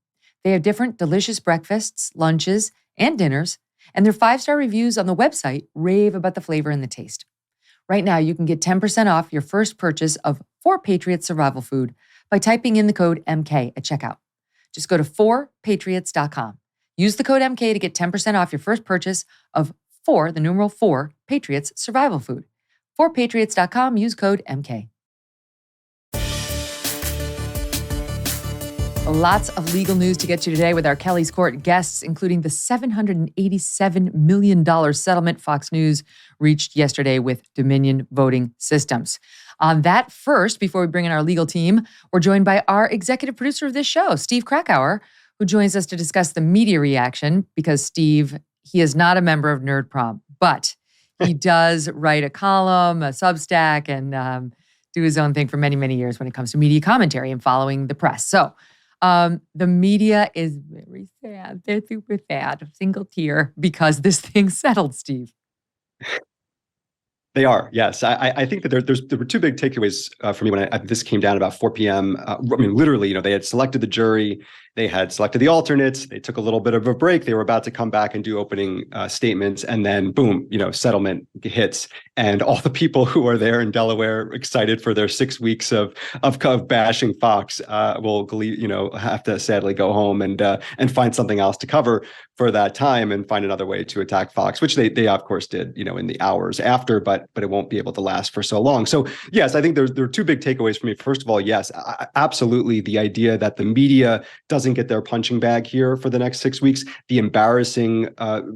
They have different delicious breakfasts, lunches, and dinners, and their 5-star reviews on the website rave about the flavor and the taste. Right now, you can get 10% off your first purchase of 4 Patriots survival food by typing in the code MK at checkout. Just go to 4patriots.com. Use the code MK to get 10% off your first purchase of 4, the numeral 4, Patriots survival food. 4patriots.com, use code MK. Lots of legal news to get you today with our Kelly's Court guests, including the $787 million settlement Fox News reached yesterday with Dominion Voting Systems. On that first, before we bring in our legal team, we're joined by our executive producer of this show, Steve Krakauer, who joins us to discuss the media reaction, because Steve, he is not a member of Nerd Prom, but he does write a column, a Substack, and do his own thing for many, many years when it comes to media commentary and following the press. So the media is very sad. They're super sad. Single tear because this thing settled, Steve. They are, yes. I think that there were two big takeaways for me when this came down about 4 p.m. Literally, they had selected the jury, they had selected the alternates, they took a little bit of a break, they were about to come back and do opening statements, and then boom, settlement hits, and all the people who are there in Delaware excited for their 6 weeks of bashing Fox will have to sadly go home and find something else to cover for that time and find another way to attack Fox, which they of course did, in the hours after, but it won't be able to last for so long. So yes, I think there are two big takeaways for me. First of all, yes, absolutely, the idea that the media doesn't get their punching bag here for the next 6 weeks, the embarrassing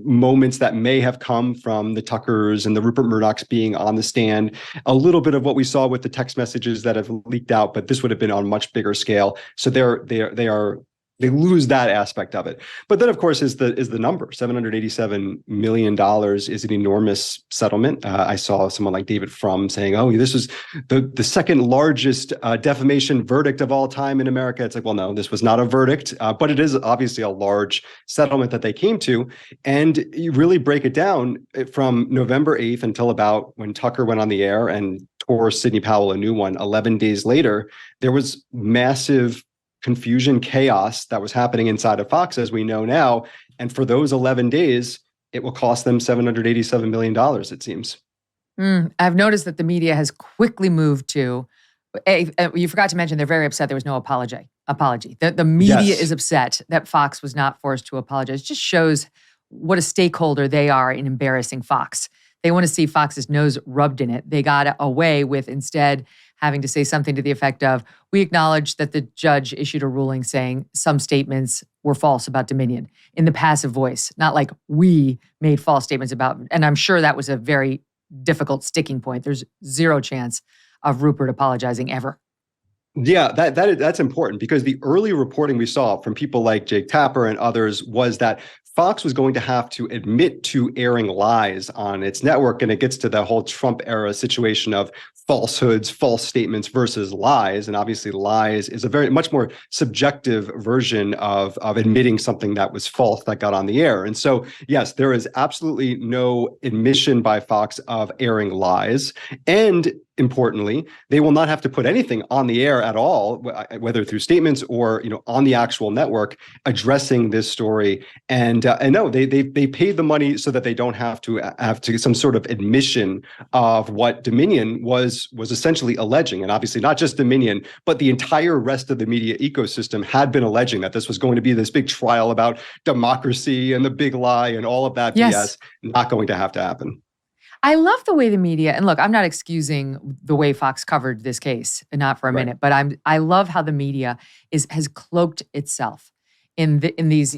moments that may have come from the Tuckers and the Rupert Murdochs being on the stand, a little bit of what we saw with the text messages that have leaked out, but this would have been on much bigger scale. So they lose that aspect of it. But then, of course, is the number. $787 million is an enormous settlement. I saw someone like David Frum saying, oh, this was the second largest defamation verdict of all time in America. It's like, well, no, this was not a verdict, but it is obviously a large settlement that they came to. And you really break it down from November 8th until about when Tucker went on the air and tore Sidney Powell a new one 11 days later, there was massive confusion, chaos that was happening inside of Fox, as we know now. And for those 11 days, it will cost them $787 million, it seems. I've noticed that the media has quickly moved to, you forgot to mention, they're very upset there was no apology. The media is upset that Fox was not forced to apologize. It just shows what a stakeholder they are in embarrassing Fox. They want to see Fox's nose rubbed in it. They got away with instead having to say something to the effect of, we acknowledge that the judge issued a ruling saying some statements were false about Dominion in the passive voice, not like we made false statements about, and I'm sure that was a very difficult sticking point. There's zero chance of Rupert apologizing ever. Yeah, that's important because the early reporting we saw from people like Jake Tapper and others was that Fox was going to have to admit to airing lies on its network. And it gets to the whole Trump era situation of falsehoods, false statements versus lies. And obviously lies is a very much more subjective version of admitting something that was false that got on the air. And so, yes, there is absolutely no admission by Fox of airing lies. And importantly, they will not have to put anything on the air at all, whether through statements or on the actual network addressing this story. And no, they paid the money so that they don't have to some sort of admission of what Dominion was essentially alleging. And obviously not just Dominion, but the entire rest of the media ecosystem had been alleging that this was going to be this big trial about democracy and the big lie and all of that BS, not going to have to happen. I love the way the media, and look, I'm not excusing the way Fox covered this case, not for a minute, but I love how the media has cloaked itself in these,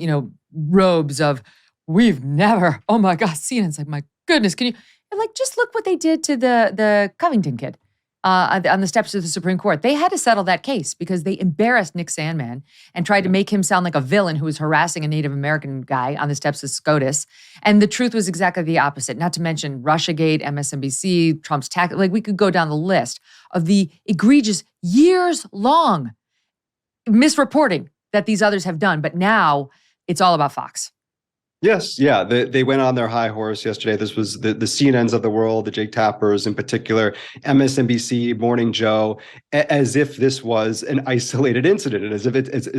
robes of, we've never, oh my God, CNN's like, my goodness, can you, just look what they did to the Covington kid on the steps of the Supreme Court. They had to settle that case because they embarrassed Nick Sandmann and tried to make him sound like a villain who was harassing a Native American guy on the steps of SCOTUS. And the truth was exactly the opposite, not to mention Russiagate, MSNBC, Trump's tax. We could go down the list of the egregious years-long misreporting that these others have done. But now it's all about Fox. Yes, yeah, they went on their high horse yesterday. This was the CNNs of the world, the Jake Tappers in particular, MSNBC, Morning Joe, as if this was an isolated incident, and as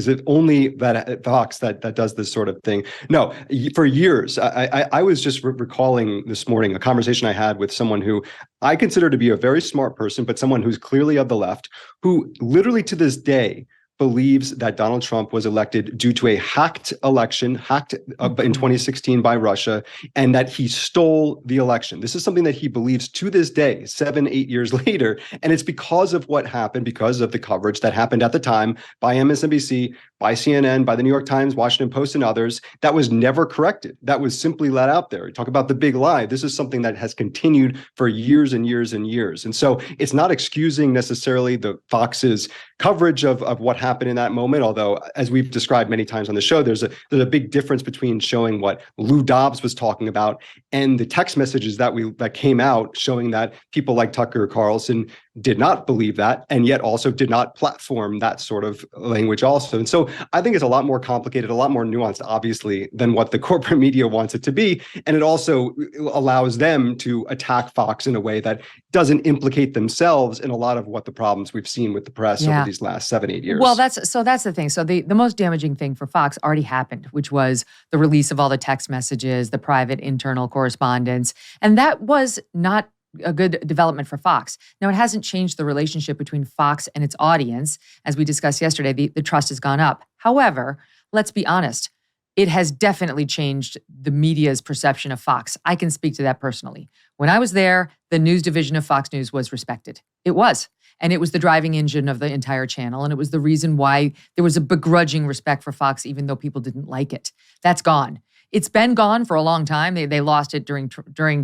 if only that Fox that does this sort of thing. No, for years, I was just recalling this morning a conversation I had with someone who I consider to be a very smart person, but someone who's clearly of the left, who literally to this day believes that Donald Trump was elected due to a hacked election, in 2016 by Russia, and that he stole the election. This is something that he believes to this day, 7-8 years later, and it's because of what happened, because of the coverage that happened at the time by MSNBC, by CNN, by the New York Times, Washington Post, and others, that was never corrected. That was simply let out there. Talk about the big lie. This is something that has continued for years and years and years. And so it's not excusing necessarily the Fox's coverage of what happened in that moment, although, as we've described many times on the show, there's a big difference between showing what Lou Dobbs was talking about and the text messages that came out showing that people like Tucker Carlson did not believe that, and yet also did not platform that sort of language also. And so I think it's a lot more complicated, a lot more nuanced, obviously, than what the corporate media wants it to be. And it also allows them to attack Fox in a way that doesn't implicate themselves in a lot of what the problems we've seen with the press over these last 7-8 years. Well, that's the thing. So the most damaging thing for Fox already happened, which was the release of all the text messages, the private internal correspondence. And that was not a good development for Fox. Now, it hasn't changed the relationship between Fox and its audience. As we discussed yesterday, the trust has gone up. However, let's be honest, it has definitely changed the media's perception of Fox. I can speak to that personally. When I was there, the news division of Fox News was respected. It was. And it was the driving engine of the entire channel. And it was the reason why there was a begrudging respect for Fox, even though people didn't like it. That's gone. It's been gone for a long time. They lost it during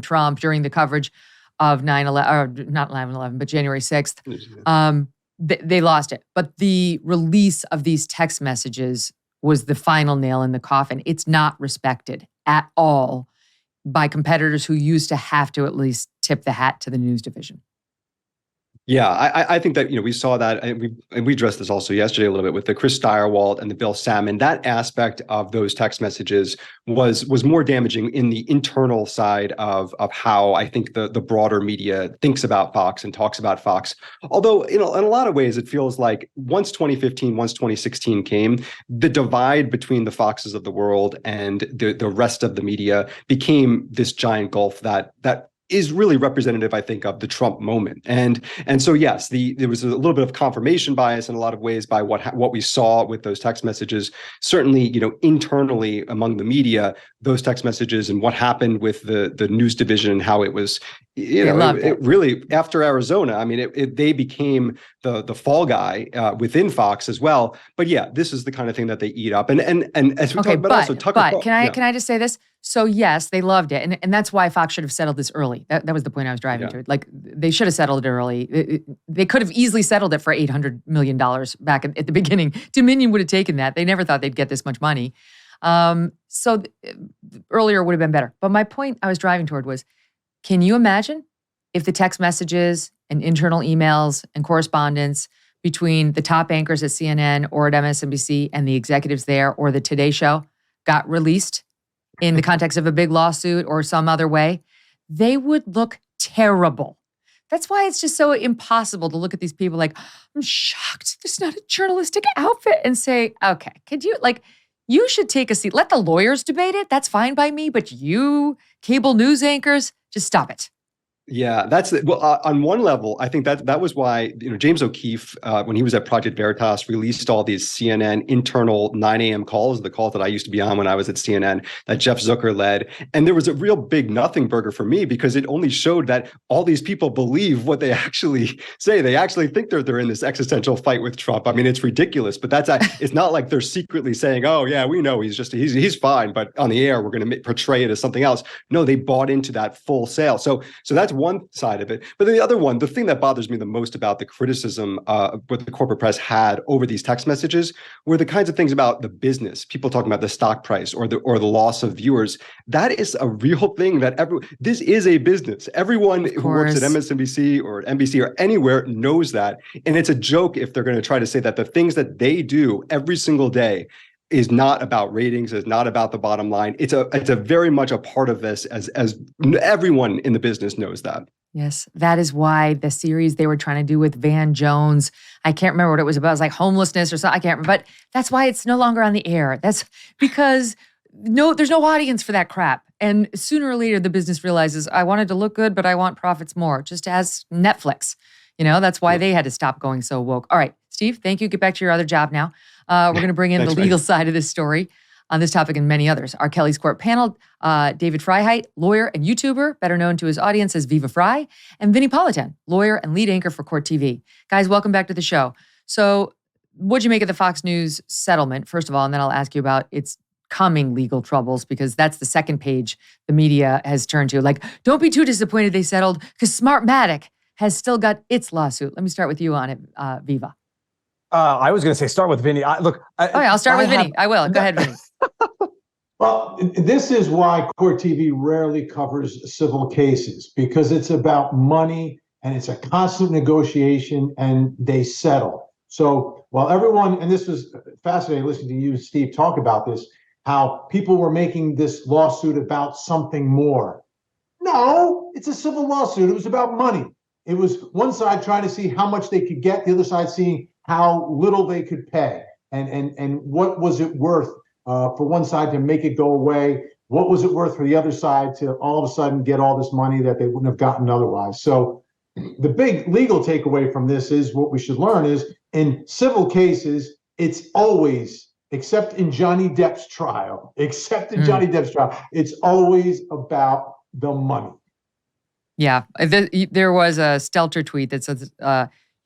Trump, during the coverage of 9/11, or not 9/11, but January 6th. They lost it. But the release of these text messages was the final nail in the coffin. It's not respected at all by competitors who used to have to at least tip the hat to the news division. Yeah, I think that, we saw that, and we addressed this also yesterday a little bit with the Chris Steyerwalt and the Bill Salmon. That aspect of those text messages was more damaging in the internal side of how I think the broader media thinks about Fox and talks about Fox. Although, in a lot of ways, it feels like once 2015, once 2016 came, the divide between the Foxes of the world and the rest of the media became this giant gulf that is really representative, I think, of the Trump moment. And so, yes, there was a little bit of confirmation bias in a lot of ways by what we saw with those text messages. Certainly, internally among the media, those text messages and what happened with the news division and how it was, it really, after Arizona, I mean, they became the fall guy within Fox as well. But yeah, this is the kind of thing that they eat up. And as we talked about also, Tucker. Can I just say this? So yes, they loved it. And that's why Fox should have settled this early. That was the point I was driving to. Like, they should have settled it early. They could have easily settled it for $800 million back at the beginning. Dominion would have taken that. They never thought they'd get this much money. So earlier would have been better. But my point I was driving toward was, can you imagine if the text messages and internal emails and correspondence between the top anchors at CNN or at MSNBC and the executives there or the Today Show got released in the context of a big lawsuit or some other way? They would look terrible. That's why it's just so impossible to look at these people like, I'm shocked there's not a journalistic outfit, and say, okay, you should take a seat. Let the lawyers debate it. That's fine by me. But you, cable news anchors, just stop it. Yeah, on one level, I think that was why James O'Keefe, when he was at Project Veritas, released all these CNN internal 9 a.m. calls, the calls that I used to be on when I was at CNN, that Jeff Zucker led. And there was a real big nothing burger for me, because it only showed that all these people believe what they actually say. They actually think they're in this existential fight with Trump. I mean, it's ridiculous, but it's not like they're secretly saying, oh yeah, we know he's fine, but on the air we're going to portray it as something else. No, they bought into that full sale. So that's one side of it. But then the other one, the thing that bothers me the most about the criticism what the corporate press had over these text messages were the kinds of things about the business, people talking about the stock price or the loss of viewers. That is a real thing this is a business. Everyone who works at MSNBC or NBC or anywhere knows that. And it's a joke if they're going to try to say that the things that they do every single day is not about ratings, is not about the bottom line. It's a very much a part of this, as everyone in the business knows that. Yes, that is why the series they were trying to do with Van Jones, I can't remember what it was about. It was like homelessness or something. I can't remember. But that's why it's no longer on the air. That's because there's no audience for that crap. And sooner or later, the business realizes, I wanted to look good, but I want profits more, just as Netflix. That's why they had to stop going so woke. All right, Steve, thank you. Get back to your other job now. We're going to bring in the legal side of this story on this topic and many others. Our Kelly's Court panel, David Freiheit, lawyer and YouTuber, better known to his audience as Viva Frei, and Vinnie Politan, lawyer and lead anchor for Court TV. Guys, welcome back to the show. So what'd you make of the Fox News settlement, first of all, and then I'll ask you about its coming legal troubles, because that's the second page the media has turned to. Like, don't be too disappointed they settled, because Smartmatic has still got its lawsuit. Let me start with you on it, Viva. I was going to say start with Vinnie. I'll start with Vinnie. I will. Go ahead, Vinnie. Well, this is why Court TV rarely covers civil cases, because it's about money and it's a constant negotiation, and they settle. So while everyone, and this was fascinating listening to you, Steve, talk about this, how people were making this lawsuit about something more. No, it's a civil lawsuit. It was about money. It was one side trying to see how much they could get, the other side seeing how little they could pay, and what was it worth for one side to make it go away. What was it worth for the other side to all of a sudden get all this money that they wouldn't have gotten otherwise? So the big legal takeaway from this is what we should learn is in civil cases, it's always, except in Johnny Depp's trial, it's always about the money. Yeah. There was a Stelter tweet that says,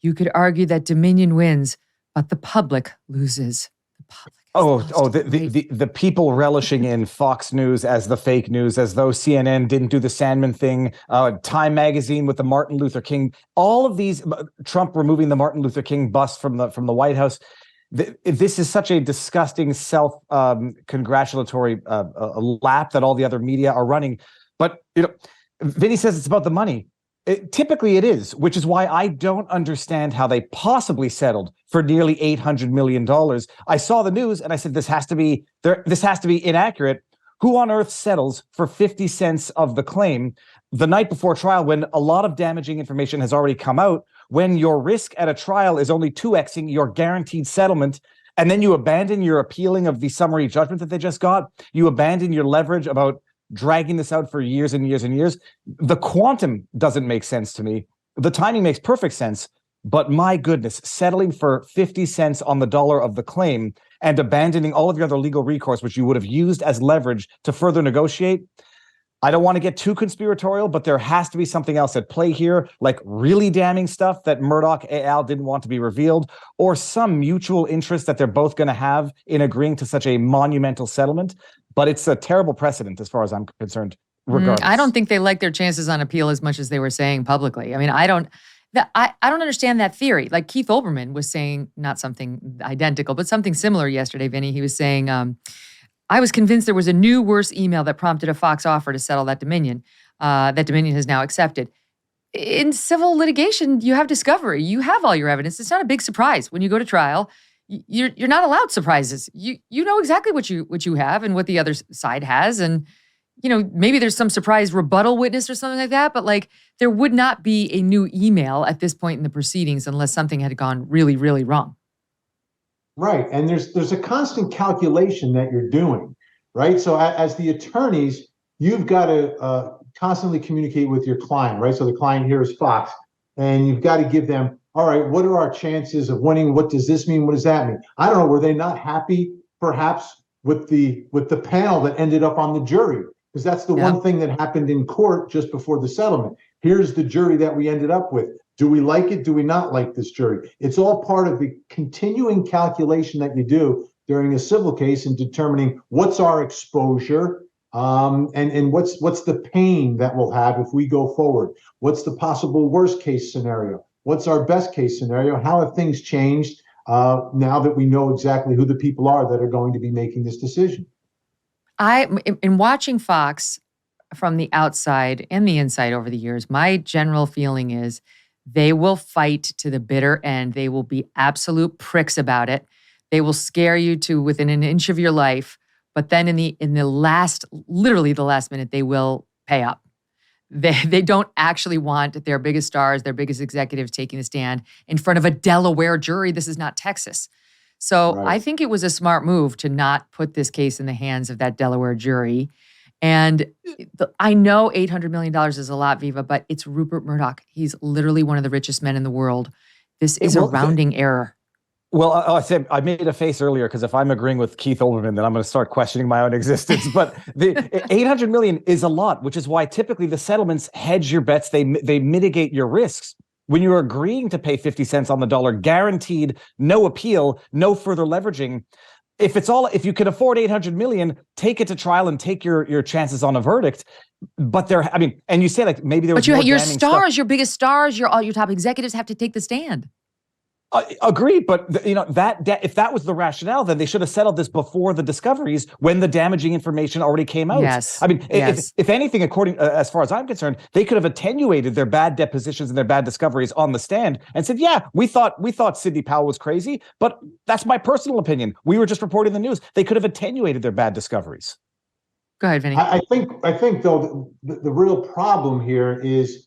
you could argue that Dominion wins, but the public loses. The people relishing in Fox News as the fake news, as though CNN didn't do the Sandman thing, Time Magazine with the Martin Luther King, all of these, Trump removing the Martin Luther King bust from the White House. This is such a disgusting self-congratulatory lap that all the other media are running. But Vinnie says it's about the money. Typically it is, which is why I don't understand how they possibly settled for nearly $800 million. I saw the news and I said, this has to be inaccurate. Who on earth settles for 50 cents of the claim the night before trial when a lot of damaging information has already come out, when your risk at a trial is only 2xing your guaranteed settlement, and then you abandon your appealing of the summary judgment that they just got, you abandon your leverage about dragging this out for years and years and years. The quantum doesn't make sense to me. The timing makes perfect sense, but my goodness, settling for 50 cents on the dollar of the claim and abandoning all of your other legal recourse, which you would have used as leverage to further negotiate. I don't want to get too conspiratorial, but there has to be something else at play here, like really damning stuff that Murdoch et al. Didn't want to be revealed, or some mutual interest that they're both going to have in agreeing to such a monumental settlement. But it's a terrible precedent as far as I'm concerned, regardless. I don't think they like their chances on appeal as much as they were saying publicly. I mean, I don't understand that theory. Like Keith Olbermann was saying, not something identical, but something similar yesterday, Vinny. He was saying, I was convinced there was a new, worse email that prompted a Fox offer to settle that Dominion has now accepted. In civil litigation, you have discovery. You have all your evidence. It's not a big surprise when you go to trial. You're not allowed surprises. You know exactly what you have and what the other side has, and maybe there's some surprise rebuttal witness or something like that. But like, there would not be a new email at this point in the proceedings unless something had gone really, really wrong. Right, and there's a constant calculation that you're doing, right? So as the attorneys, you've got to constantly communicate with your client, right? So the client here is Fox, and you've got to give them, all right, what are our chances of winning? What does this mean? What does that mean? I don't know. Were they not happy, perhaps, with the panel that ended up on the jury? Because that's the one thing that happened in court just before the settlement. Here's the jury that we ended up with. Do we like it? Do we not like this jury? It's all part of the continuing calculation that you do during a civil case in determining what's our exposure and what's the pain that we'll have if we go forward. What's the possible worst case scenario? What's our best case scenario? How have things changed now that we know exactly who the people are that are going to be making this decision? In watching Fox from the outside and the inside over the years, my general feeling is they will fight to the bitter end. They will be absolute pricks about it. They will scare you to within an inch of your life. But then in the last minute, they will pay up. They don't actually want their biggest stars, their biggest executives taking the stand in front of a Delaware jury. This is not Texas. So right. I think it was a smart move to not put this case in the hands of that Delaware jury. And I know $800 million is a lot, Viva, but it's Rupert Murdoch. He's literally one of the richest men in the world. This is a rounding error. Well, I made a face earlier because if I'm agreeing with Keith Olbermann, then I'm going to start questioning my own existence. But the $800 million is a lot, which is why typically the settlements hedge your bets. They mitigate your risks. When you're agreeing to pay 50 cents on the dollar, guaranteed, no appeal, no further leveraging. If you can afford 800 million, take it to trial and take your chances on a verdict. But and you say like maybe there was. But more your damning stars, stuff. your biggest stars, all your top executives have to take the stand. Agreed, but if that was the rationale, then they should have settled this before the discoveries when the damaging information already came out. Yes. I mean, if anything, according as far as I'm concerned, they could have attenuated their bad depositions and their bad discoveries on the stand and said, "Yeah, we thought Sidney Powell was crazy, but that's my personal opinion. We were just reporting the news." They could have attenuated their bad discoveries. Go ahead, Vinny. I think though the real problem here is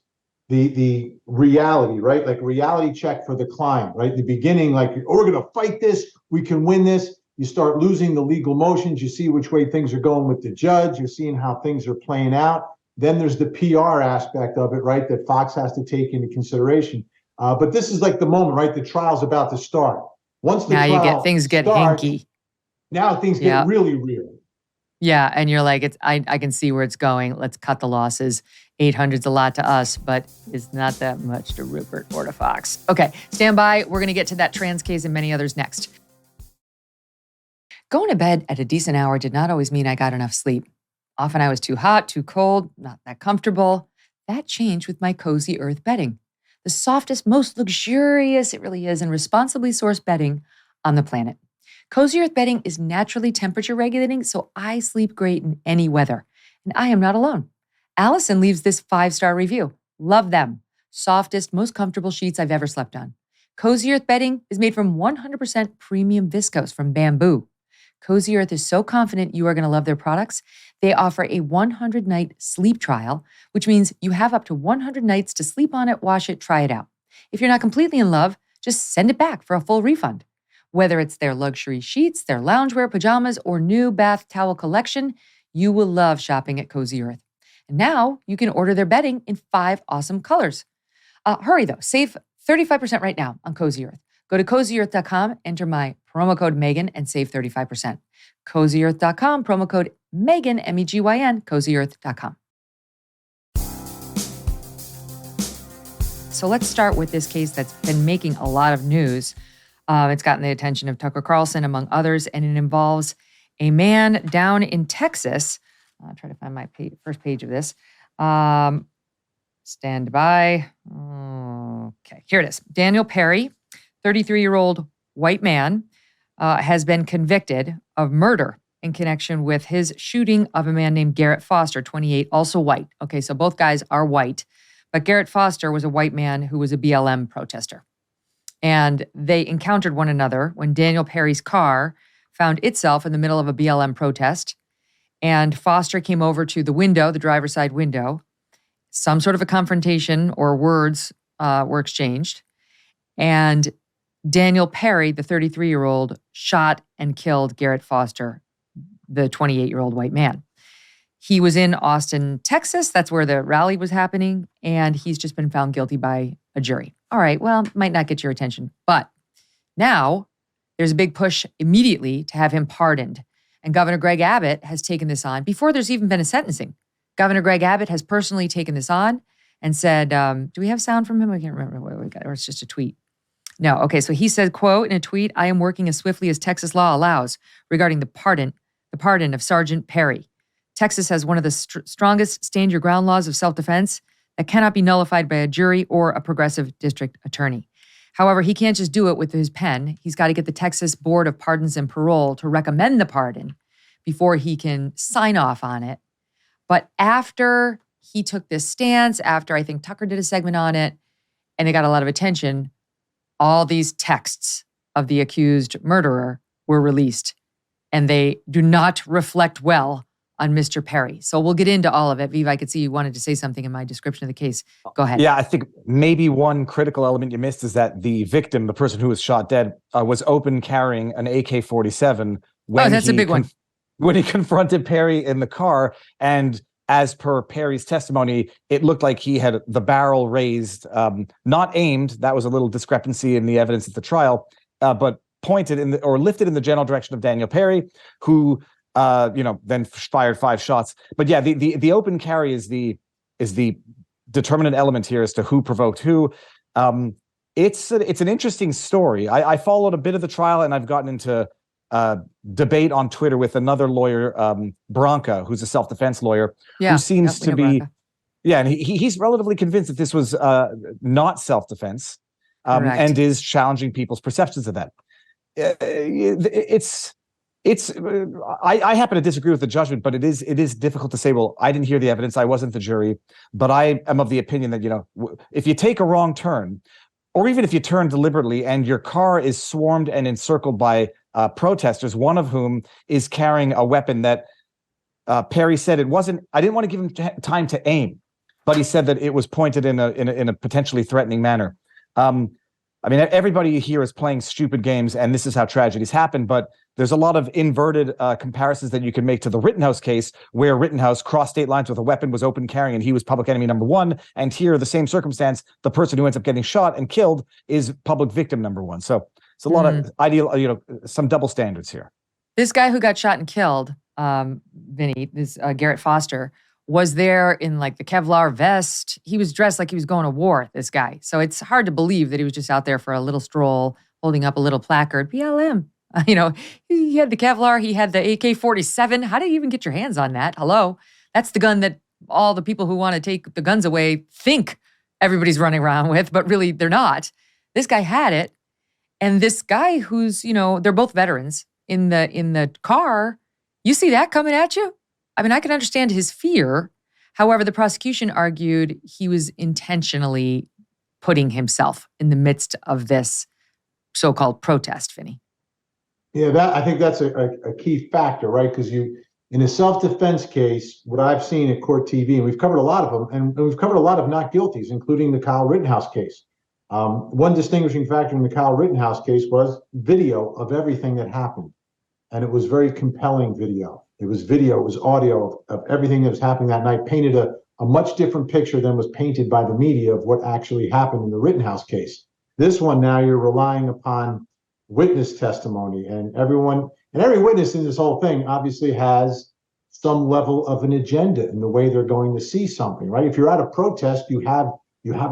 the reality, right? Like reality check for the client, right? The beginning, like, oh, we're going to fight this. We can win this. You start losing the legal motions. You see which way things are going with the judge. You're seeing how things are playing out. Then there's the PR aspect of it, right? That Fox has to take into consideration. But this is like the moment, right? The trial's about to start. Once the trial things get starts, hinky. Now things get really real. Yeah, and you're like, I can see where it's going. Let's cut the losses. 800's a lot to us, but it's not that much to Rupert or to Fox. Okay, stand by. We're going to get to that trans case and many others next. Going to bed at a decent hour did not always mean I got enough sleep. Often I was too hot, too cold, not that comfortable. That changed with my Cozy Earth bedding. The softest, most luxurious, it really is, and responsibly sourced bedding on the planet. Cozy Earth bedding is naturally temperature regulating, so I sleep great in any weather. And I am not alone. Allison leaves this 5-star review. Love them. Softest, most comfortable sheets I've ever slept on. Cozy Earth bedding is made from 100% premium viscose from bamboo. Cozy Earth is so confident you are going to love their products. They offer a 100-night sleep trial, which means you have up to 100 nights to sleep on it, wash it, try it out. If you're not completely in love, just send it back for a full refund. Whether it's their luxury sheets, their loungewear, pajamas, or new bath towel collection, you will love shopping at Cozy Earth. And now you can order their bedding in 5 awesome colors. Hurry though, save 35% right now on Cozy Earth. Go to CozyEarth.com, enter my promo code Megyn, and save 35%. CozyEarth.com, promo code Megyn, MEGYN, CozyEarth.com. So let's start with this case that's been making a lot of news. It's gotten the attention of Tucker Carlson, among others, and it involves a man down in Texas. I'll try to find my first page of this. Stand by. Okay, here it is. Daniel Perry, 33-year-old white man, has been convicted of murder in connection with his shooting of a man named Garrett Foster, 28, also white. Okay, so both guys are white, but Garrett Foster was a white man who was a BLM protester. And they encountered one another when Daniel Perry's car found itself in the middle of a BLM protest. And Foster came over to the window, the driver's side window. Some sort of a confrontation or words were exchanged. And Daniel Perry, the 33-year-old, shot and killed Garrett Foster, the 28-year-old white man. He was in Austin, Texas. That's where the rally was happening. And he's just been found guilty by a jury. All right, well, might not get your attention. But now there's a big push immediately to have him pardoned. And Governor Greg Abbott has taken this on before there's even been a sentencing. Governor Greg Abbott has personally taken this on and said, do we have sound from him? I can't remember what we got, or it's just a tweet. No, okay, so he said, quote, in a tweet, "I am working as swiftly as Texas law allows regarding the pardon of Sergeant Perry. Texas has one of the strongest stand your ground laws of self-defense that cannot be nullified by a jury or a progressive district attorney. However, he can't just do it with his pen. He's got to get the Texas Board of Pardons and Parole to recommend the pardon before he can sign off on it. But after he took this stance, after I think Tucker did a segment on it, and it got a lot of attention, all these texts of the accused murderer were released, and they do not reflect well on Mr. Perry. So we'll get into all of it. Viva, I could see you wanted to say something in my description of the case. Go ahead. Yeah, I think maybe one critical element you missed is that the victim, the person who was shot dead, was open carrying an AK-47 when that's a big one. When he confronted Perry in the car. And as per Perry's testimony, it looked like he had the barrel raised, not aimed. That was a little discrepancy in the evidence at the trial, but pointed or lifted in the general direction of Daniel Perry, who then fired 5 shots. But yeah, the open carry is the determinant element here as to who provoked who. It's an interesting story. I followed a bit of the trial, and I've gotten into debate on Twitter with another lawyer, Branca, who's a self-defense lawyer, who seems to be, and he's relatively convinced that this was not self-defense. and is challenging people's perceptions of that. I happen to disagree with the judgment, but it is difficult to say, well, I didn't hear the evidence, I wasn't the jury, but I am of the opinion that, if you take a wrong turn, or even if you turn deliberately and your car is swarmed and encircled by protesters, one of whom is carrying a weapon that Perry said I didn't want to give him time to aim, but he said that it was pointed in a potentially threatening manner. Everybody here is playing stupid games, and this is how tragedies happen, but there's a lot of inverted comparisons that you can make to the Rittenhouse case, where Rittenhouse crossed state lines with a weapon, was open carrying, and he was public enemy number one. And here, the same circumstance, the person who ends up getting shot and killed is public victim number one. So it's a lot of some double standards here. This guy who got shot and killed, Vinnie, this Garrett Foster, was there in like the Kevlar vest. He was dressed like he was going to war, this guy. So it's hard to believe that he was just out there for a little stroll, holding up a little placard, BLM. He had the Kevlar, he had the AK-47. How did you even get your hands on that? Hello? That's the gun that all the people who want to take the guns away think everybody's running around with, but really they're not. This guy had it. And this guy who's, they're both veterans in the car, you see that coming at you? I can understand his fear. However, the prosecution argued he was intentionally putting himself in the midst of this so-called protest, Vinnie. Yeah, I think that's a key factor, right? Because in a self-defense case, what I've seen at Court TV, and we've covered a lot of them, and we've covered a lot of not guilties, including the Kyle Rittenhouse case. One distinguishing factor in the Kyle Rittenhouse case was video of everything that happened. And it was very compelling video. It was video, it was audio of everything that was happening that night, painted a much different picture than was painted by the media of what actually happened in the Rittenhouse case. This one now, you're relying upon witness testimony, and every witness in this whole thing obviously has some level of an agenda in the way they're going to see something, right? If you're at a protest, you have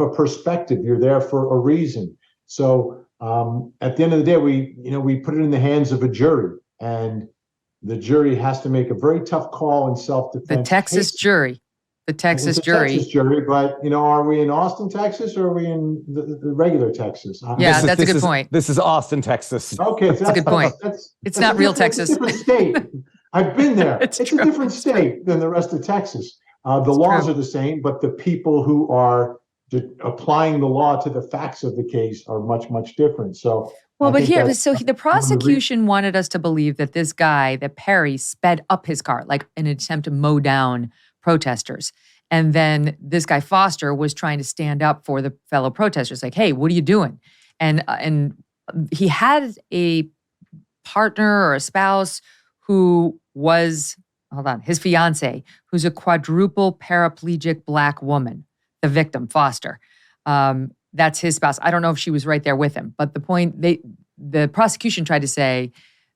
a perspective. You're there for a reason. So at the end of the day, we put it in the hands of a jury, and the jury has to make a very tough call in self-defense. The Texas jury. The Texas jury. Texas jury, but are we in Austin, Texas, or are we in the regular Texas? Yeah, that's a good point. This is Austin, Texas. Okay, that's a good point. It's not real Texas. It's a different state. I've been there. It's a different state than the rest of Texas. The laws are the same, but the people who are applying the law to the facts of the case are much, much different. So, the prosecution wanted us to believe that this guy, that Perry, sped up his car, like in an attempt to mow down protesters. And then this guy Foster was trying to stand up for the fellow protesters, like, hey, what are you doing? And he had a partner or a spouse who was, his fiance, who's a quadruple paraplegic Black woman, the victim, Foster. That's his spouse. I don't know if she was right there with him, but the point, the prosecution tried to say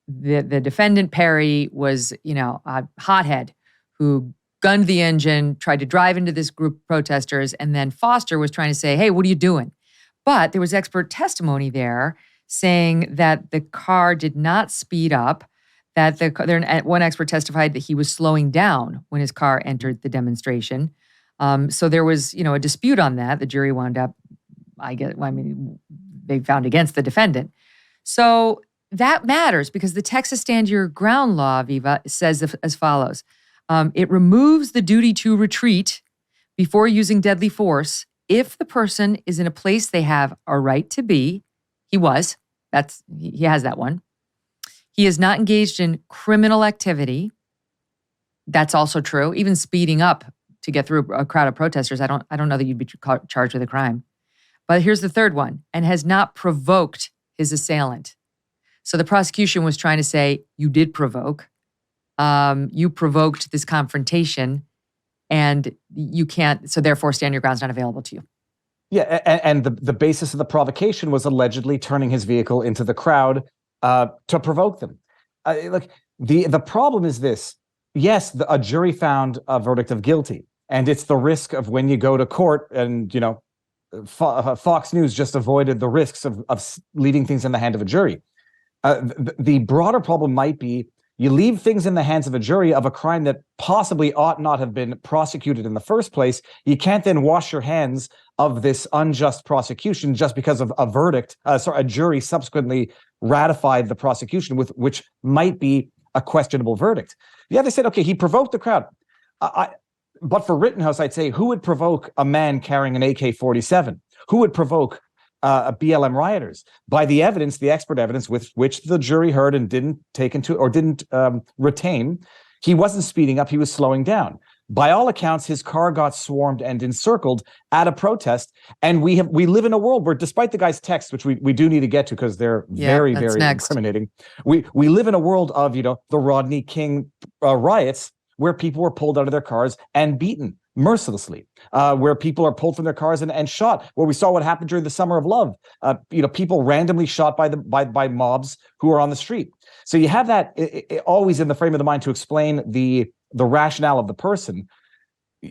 the defendant, Perry, was, a hothead who gunned the engine, tried to drive into this group of protesters, and then Foster was trying to say, hey, what are you doing? But there was expert testimony there saying that the car did not speed up, that one expert testified that he was slowing down when his car entered the demonstration. So there was, a dispute on that. The jury wound up, they found against the defendant. So that matters because the Texas Stand Your Ground law, Viva, says as follows. It removes the duty to retreat before using deadly force if the person is in a place they have a right to be. He has that one. He is not engaged in criminal activity. That's also true. Even speeding up to get through a crowd of protesters, I don't know that you'd be charged with a crime. But here's the third one, and has not provoked his assailant. So the prosecution was trying to say, you did provoke. You provoked this confrontation, and you can't, so therefore stand your ground's not available to you. Yeah, and the basis of the provocation was allegedly turning his vehicle into the crowd to provoke them. The problem is this. Yes, a jury found a verdict of guilty, and it's the risk of when you go to court, and Fox News just avoided the risks of leaving things in the hand of a jury. The broader problem might be You leave things in the hands of a jury of a crime that possibly ought not have been prosecuted in the first place. You can't then wash your hands of this unjust prosecution just because of a verdict. A jury subsequently ratified the prosecution with which might be a questionable verdict. Yeah, they said, okay, he provoked the crowd. But for Rittenhouse, I'd say, who would provoke a man carrying an AK-47? Who would provoke BLM rioters? By the evidence, the expert evidence with which the jury heard and didn't retain, he wasn't speeding up, he was slowing down. By all accounts, his car got swarmed and encircled at a protest. And we live in a world where, despite the guy's texts, which we do need to get to because they're very, very incriminating, we live in a world of, the Rodney King riots where people were pulled out of their cars and beaten mercilessly, where people are pulled from their cars and shot, where we saw what happened during the Summer of Love, people randomly shot by mobs who are on the street. So you have that always in the frame of the mind to explain the rationale of the person.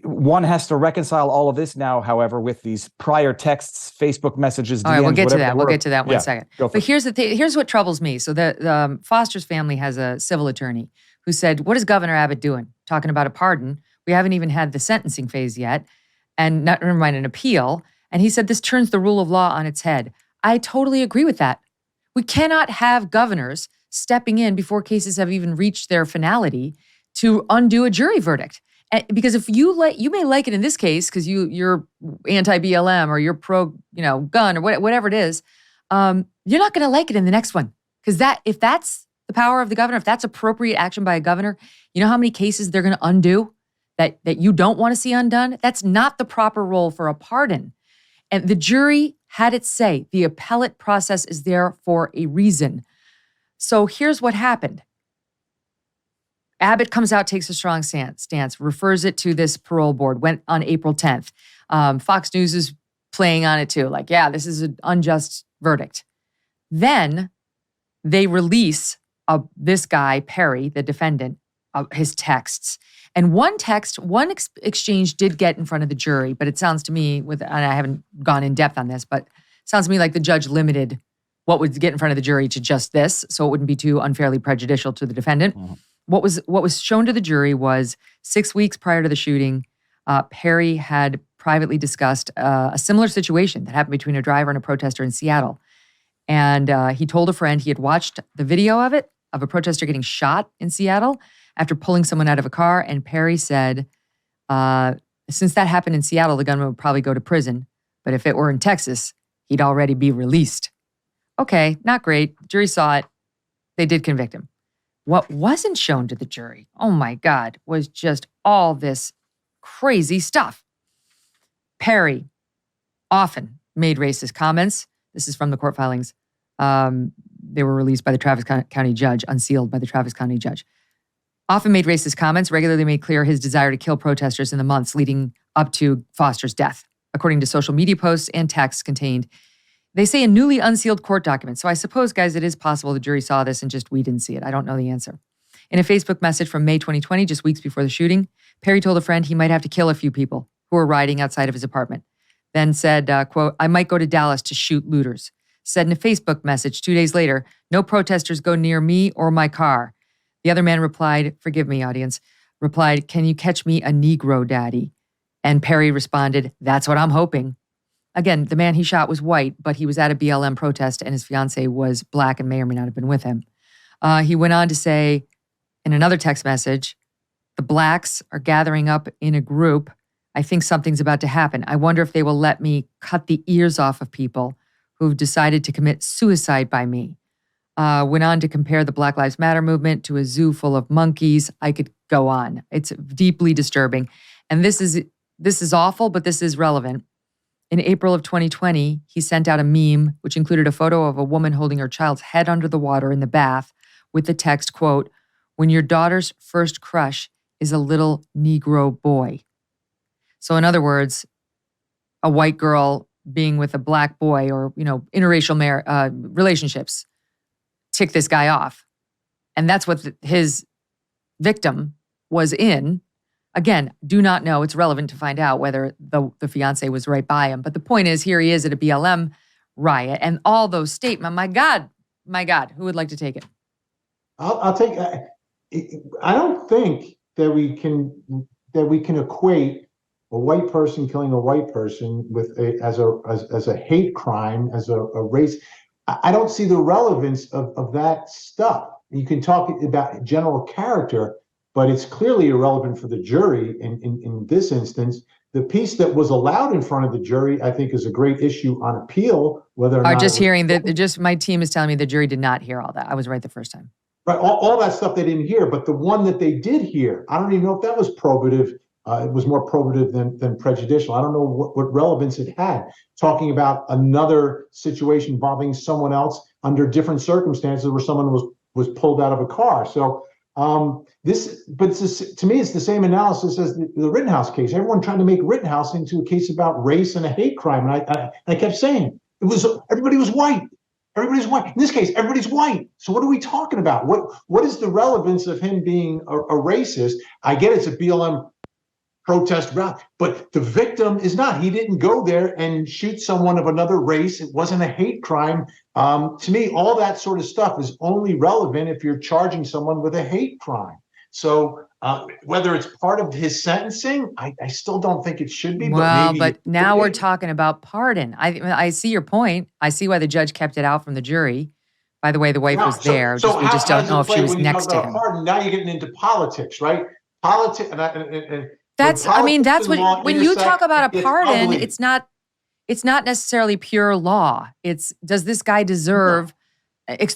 One has to reconcile all of this now, however, with these prior texts, Facebook messages, DMs, all right, we'll get to that. We'll get to that in 1 second. But here's the thing. Here's what troubles me. So the Foster's family has a civil attorney who said, what is Governor Abbott doing? Talking about a pardon. We haven't even had the sentencing phase yet, and never mind an appeal. And he said this turns the rule of law on its head. I totally agree with that. We cannot have governors stepping in before cases have even reached their finality to undo a jury verdict. Because if you may like it in this case because you're anti-BLM or you're pro, gun or whatever it is, you're not going to like it in the next one. Because if that's the power of the governor, if that's appropriate action by a governor, you know how many cases they're going to undo that you don't want to see undone? That's not the proper role for a pardon. And the jury had its say. The appellate process is there for a reason. So here's what happened. Abbott comes out, takes a strong stance, refers it to this parole board, went on April 10th. Fox News is playing on it too. Like, yeah, this is an unjust verdict. Then they release this guy, Perry, the defendant, his texts. And one exchange did get in front of the jury, but it sounds to me, and I haven't gone in depth on this, but it sounds to me like the judge limited what would get in front of the jury to just this, so it wouldn't be too unfairly prejudicial to the defendant. Mm-hmm. What was shown to the jury was 6 weeks prior to the shooting, Perry had privately discussed a similar situation that happened between a driver and a protester in Seattle. And he told a friend he had watched the video of a protester getting shot in Seattle after pulling someone out of a car. And Perry said, since that happened in Seattle, the gunman would probably go to prison. But if it were in Texas, he'd already be released. Okay, not great. The jury saw it. They did convict him. What wasn't shown to the jury, oh my God, was just all this crazy stuff. Perry often made racist comments. This is from the court filings. They were released by the Travis County judge, unsealed by the Travis County judge. Often made racist comments, regularly made clear his desire to kill protesters in the months leading up to Foster's death, according to social media posts and texts contained. They say a newly unsealed court document. So I suppose, guys, it is possible the jury saw this and just we didn't see it. I don't know the answer. In a Facebook message from May 2020, just weeks before the shooting, Perry told a friend he might have to kill a few people who were rioting outside of his apartment. Then said, quote, I might go to Dallas to shoot looters. Said in a Facebook message 2 days later, no protesters go near me or my car. The other man replied, forgive me, audience, replied, can you catch me a Negro, daddy? And Perry responded, that's what I'm hoping. Again, the man he shot was white, but he was at a BLM protest and his fiancée was black and may or may not have been with him. He went on to say in another text message, the blacks are gathering up in a group. I think something's about to happen. I wonder if they will let me cut the ears off of people who've decided to commit suicide by me. Went on to compare the Black Lives Matter movement to a zoo full of monkeys. I could go on. It's deeply disturbing. And this is awful, but this is relevant. In April of 2020, he sent out a meme which included a photo of a woman holding her child's head under the water in the bath with the text, quote, when your daughter's first crush is a little Negro boy. So in other words, a white girl being with a black boy or, interracial relationships tick this guy off. And that's what his victim was in. Again, do not know. It's relevant to find out whether the fiancé was right by him. But the point is, here he is at a BLM riot and all those statements. My God, who would like to take it? I'll take I don't think that we can equate a white person killing a white person with as a hate crime, as a race. I don't see the relevance of that stuff. You can talk about general character, but it's clearly irrelevant for the jury in this instance. The piece that was allowed in front of the jury, I think, is a great issue on appeal. Whether or not just hearing that, my team is telling me the jury did not hear all that. I was right the first time. Right, all that stuff they didn't hear, but the one that they did hear, I don't even know if that was probative. It was more probative than prejudicial. I don't know what relevance it had. Talking about another situation involving someone else under different circumstances, where someone was pulled out of a car. So to me, it's the same analysis as the Rittenhouse case. Everyone trying to make Rittenhouse into a case about race and a hate crime, and I kept saying everybody was white. Everybody's white. In this case, everybody's white. So what are we talking about? What is the relevance of him being a racist? I get it's a BLM protest route, but the victim is not. He didn't go there and shoot someone of another race. It wasn't a hate crime. To me, all that sort of stuff is only relevant if you're charging someone with a hate crime. So whether it's part of his sentencing, I still don't think it should be. Well, but now we're talking about pardon. I see your point. I see why the judge kept it out from the jury. By the way, the wife was there. We just don't know if she was next to him. Pardon, now you're getting into politics, right? Politics. That's what when you talk about a pardon, it's not necessarily pure law. It's, does this guy deserve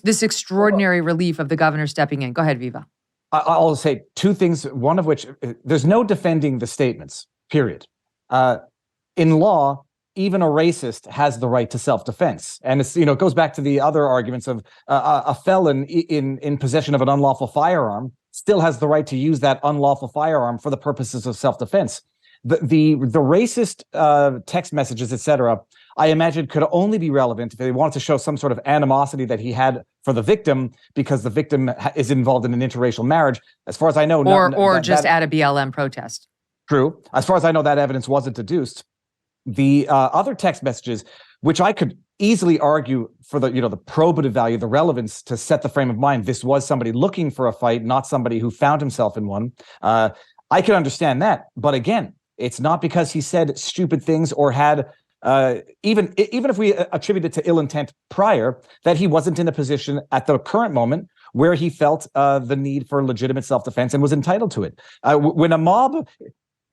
this extraordinary relief of the governor stepping in? Go ahead, Viva. I'll say two things, one of which, there's no defending the statements, period. In law, even a racist has the right to self-defense. And it's, it goes back to the other arguments of a felon in possession of an unlawful firearm still has the right to use that unlawful firearm for the purposes of self-defense. The racist text messages, etc., I imagine could only be relevant if they wanted to show some sort of animosity that he had for the victim because the victim is involved in an interracial marriage. As far as I know, or just at a BLM protest. True. As far as I know, that evidence wasn't deduced. The other text messages, which I could easily argue for the probative value, the relevance to set the frame of mind. This was somebody looking for a fight, not somebody who found himself in one. I can understand that, but again, it's not because he said stupid things or had even if we attribute it to ill intent prior, that he wasn't in a position at the current moment where he felt the need for legitimate self-defense and was entitled to it. When a mob.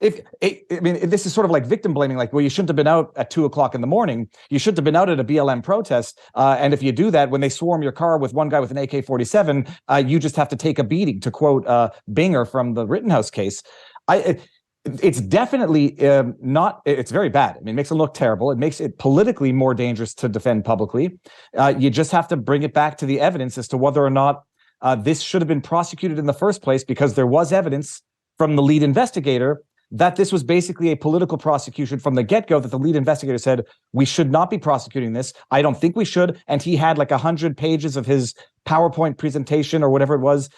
This is sort of like victim blaming, like, well, you shouldn't have been out at 2:00 in the morning. You shouldn't have been out at a BLM protest. And if you do that, when they swarm your car with one guy with an AK-47, you just have to take a beating, to quote Binger from the Rittenhouse case. It's definitely not, it's very bad. It makes it look terrible. It makes it politically more dangerous to defend publicly. You just have to bring it back to the evidence as to whether or not this should have been prosecuted in the first place, because there was evidence from the lead investigator that this was basically a political prosecution from the get-go, that the lead investigator said, we should not be prosecuting this. I don't think we should. And he had like 100 pages of his PowerPoint presentation or whatever it was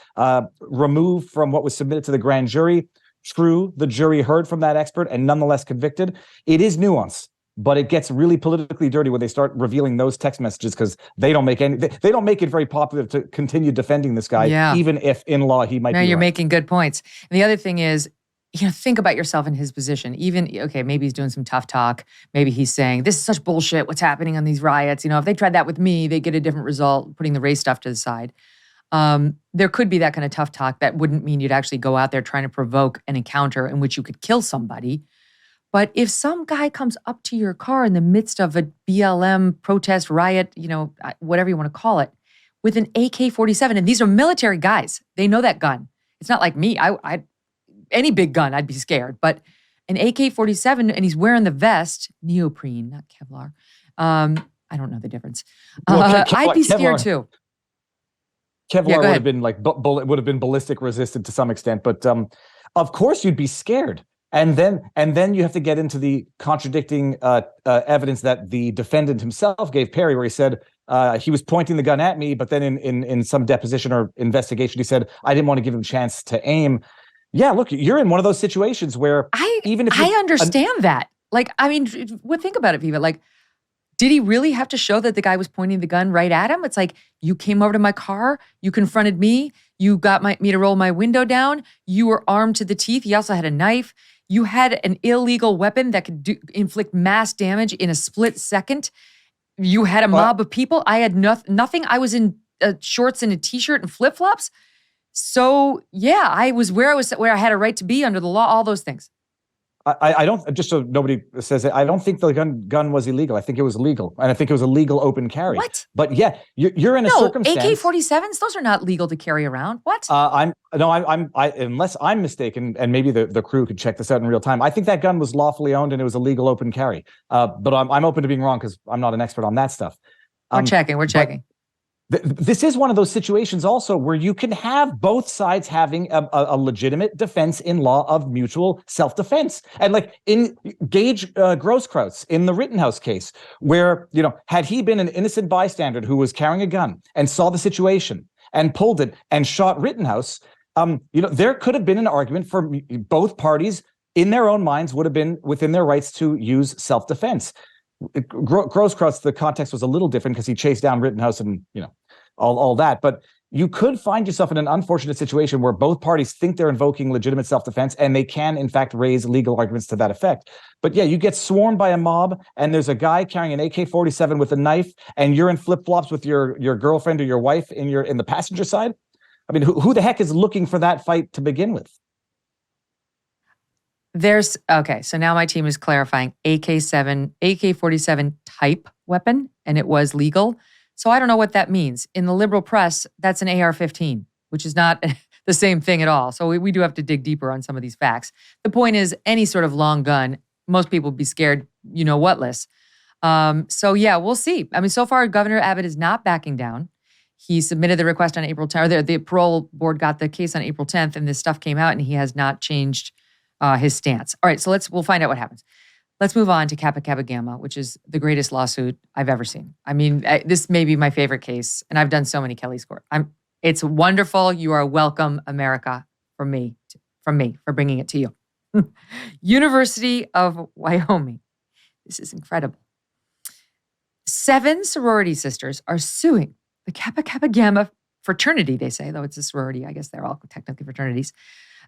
removed from what was submitted to the grand jury. True, the jury heard from that expert and nonetheless convicted. It is nuance, but it gets really politically dirty when they start revealing those text messages, because they don't make it very popular to continue defending this guy, even if in law he might be you're right. making good points. And the other thing is, think about yourself in his position. Maybe he's doing some tough talk. Maybe he's saying, this is such bullshit, what's happening on these riots. If they tried that with me, they get a different result, putting the race stuff to the side. There could be that kind of tough talk. That wouldn't mean you'd actually go out there trying to provoke an encounter in which you could kill somebody. But if some guy comes up to your car in the midst of a BLM protest, riot, whatever you want to call it, with an AK-47, and these are military guys, they know that gun. It's not like me. Any big gun, I'd be scared. But an AK-47, and he's wearing the vest, neoprene, not Kevlar. I don't know the difference. I'd be scared too. Kevlar would have been would have been ballistic resistant to some extent, but of course you'd be scared. And then you have to get into the contradicting evidence that the defendant himself gave Perry, where he said he was pointing the gun at me, but then in some deposition or investigation, he said, I didn't want to give him a chance to aim. Yeah, look, you're in one of those situations where I understand that. Think about it, Viva. did he really have to show that the guy was pointing the gun right at him? It's like, you came over to my car, you confronted me, you got me to roll my window down, you were armed to the teeth, he also had a knife, you had an illegal weapon that could inflict mass damage in a split second, you had a mob of people, I had nothing, I was in shorts and a t-shirt and flip-flops. So yeah, I was where I had a right to be under the law, all those things. I don't, just so nobody says it, I don't think the gun was illegal. I think it was legal. And I think it was a legal open carry. What? But yeah, you're in a circumstance. AK-47s, those are not legal to carry around. What? Unless I'm mistaken, and maybe the crew could check this out in real time, I think that gun was lawfully owned and it was a legal open carry. But I'm open to being wrong because I'm not an expert on that stuff. We're checking. This is one of those situations also where you can have both sides having a legitimate defense in law of mutual self-defense. And like in Gage Grosskreutz in the Rittenhouse case, where, had he been an innocent bystander who was carrying a gun and saw the situation and pulled it and shot Rittenhouse, there could have been an argument for both parties in their own minds would have been within their rights to use self-defense. Grosskreutz, the context was a little different because he chased down Rittenhouse and, all that. But you could find yourself in an unfortunate situation where both parties think they're invoking legitimate self-defense and they can, in fact, raise legal arguments to that effect. But yeah, you get swarmed by a mob and there's a guy carrying an AK-47 with a knife and you're in flip-flops with your girlfriend or your wife in the passenger side. I mean, who the heck is looking for that fight to begin with? So now my team is clarifying AK-47 type weapon, and it was legal. So I don't know what that means. In the liberal press, that's an AR-15, which is not the same thing at all. So we do have to dig deeper on some of these facts. The point is, any sort of long gun, most people would be scared, whatless. So yeah, we'll see. I mean, so far, Governor Abbott is not backing down. He submitted the request on April 10th, or the parole board got the case on April 10th, and this stuff came out, and he has not changed his stance. All right, so we'll find out what happens. Let's move on to Kappa Kappa Gamma, which is the greatest lawsuit I've ever seen. I mean, this may be my favorite case, and I've done so many Kelly's Court. It's wonderful. You are welcome, America, from me for bringing it to you. University of Wyoming. This is incredible. 7 sorority sisters are suing the Kappa Kappa Gamma fraternity, they say, though it's a sorority. I guess they're all technically fraternities,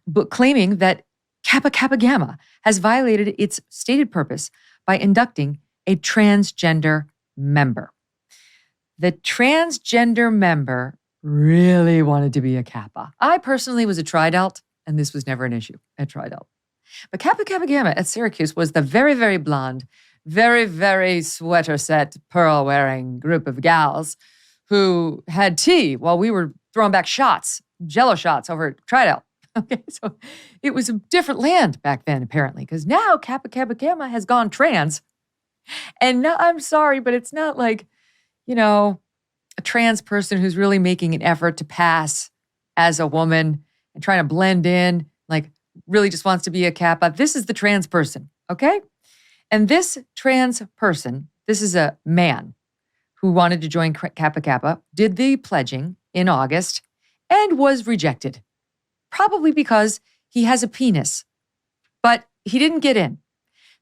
but claiming that Kappa Kappa Gamma has violated its stated purpose by inducting a transgender member. The transgender member really wanted to be a Kappa. I personally was a Tri-Delt, and this was never an issue at Tri-Delt. But Kappa Kappa Gamma at Syracuse was the very, very blonde, very, very sweater-set, pearl-wearing group of gals who had tea while we were throwing back shots, Jello shots over at Tri-Delt. Okay, so it was a different land back then, apparently, because now Kappa Kappa Gamma has gone trans. And now, I'm sorry, but it's not like, a trans person who's really making an effort to pass as a woman and trying to blend in, like really just wants to be a Kappa. This is the trans person, okay? And this trans person, this is a man who wanted to join Kappa Kappa, did the pledging in August and was rejected. Probably because he has a penis, but he didn't get in.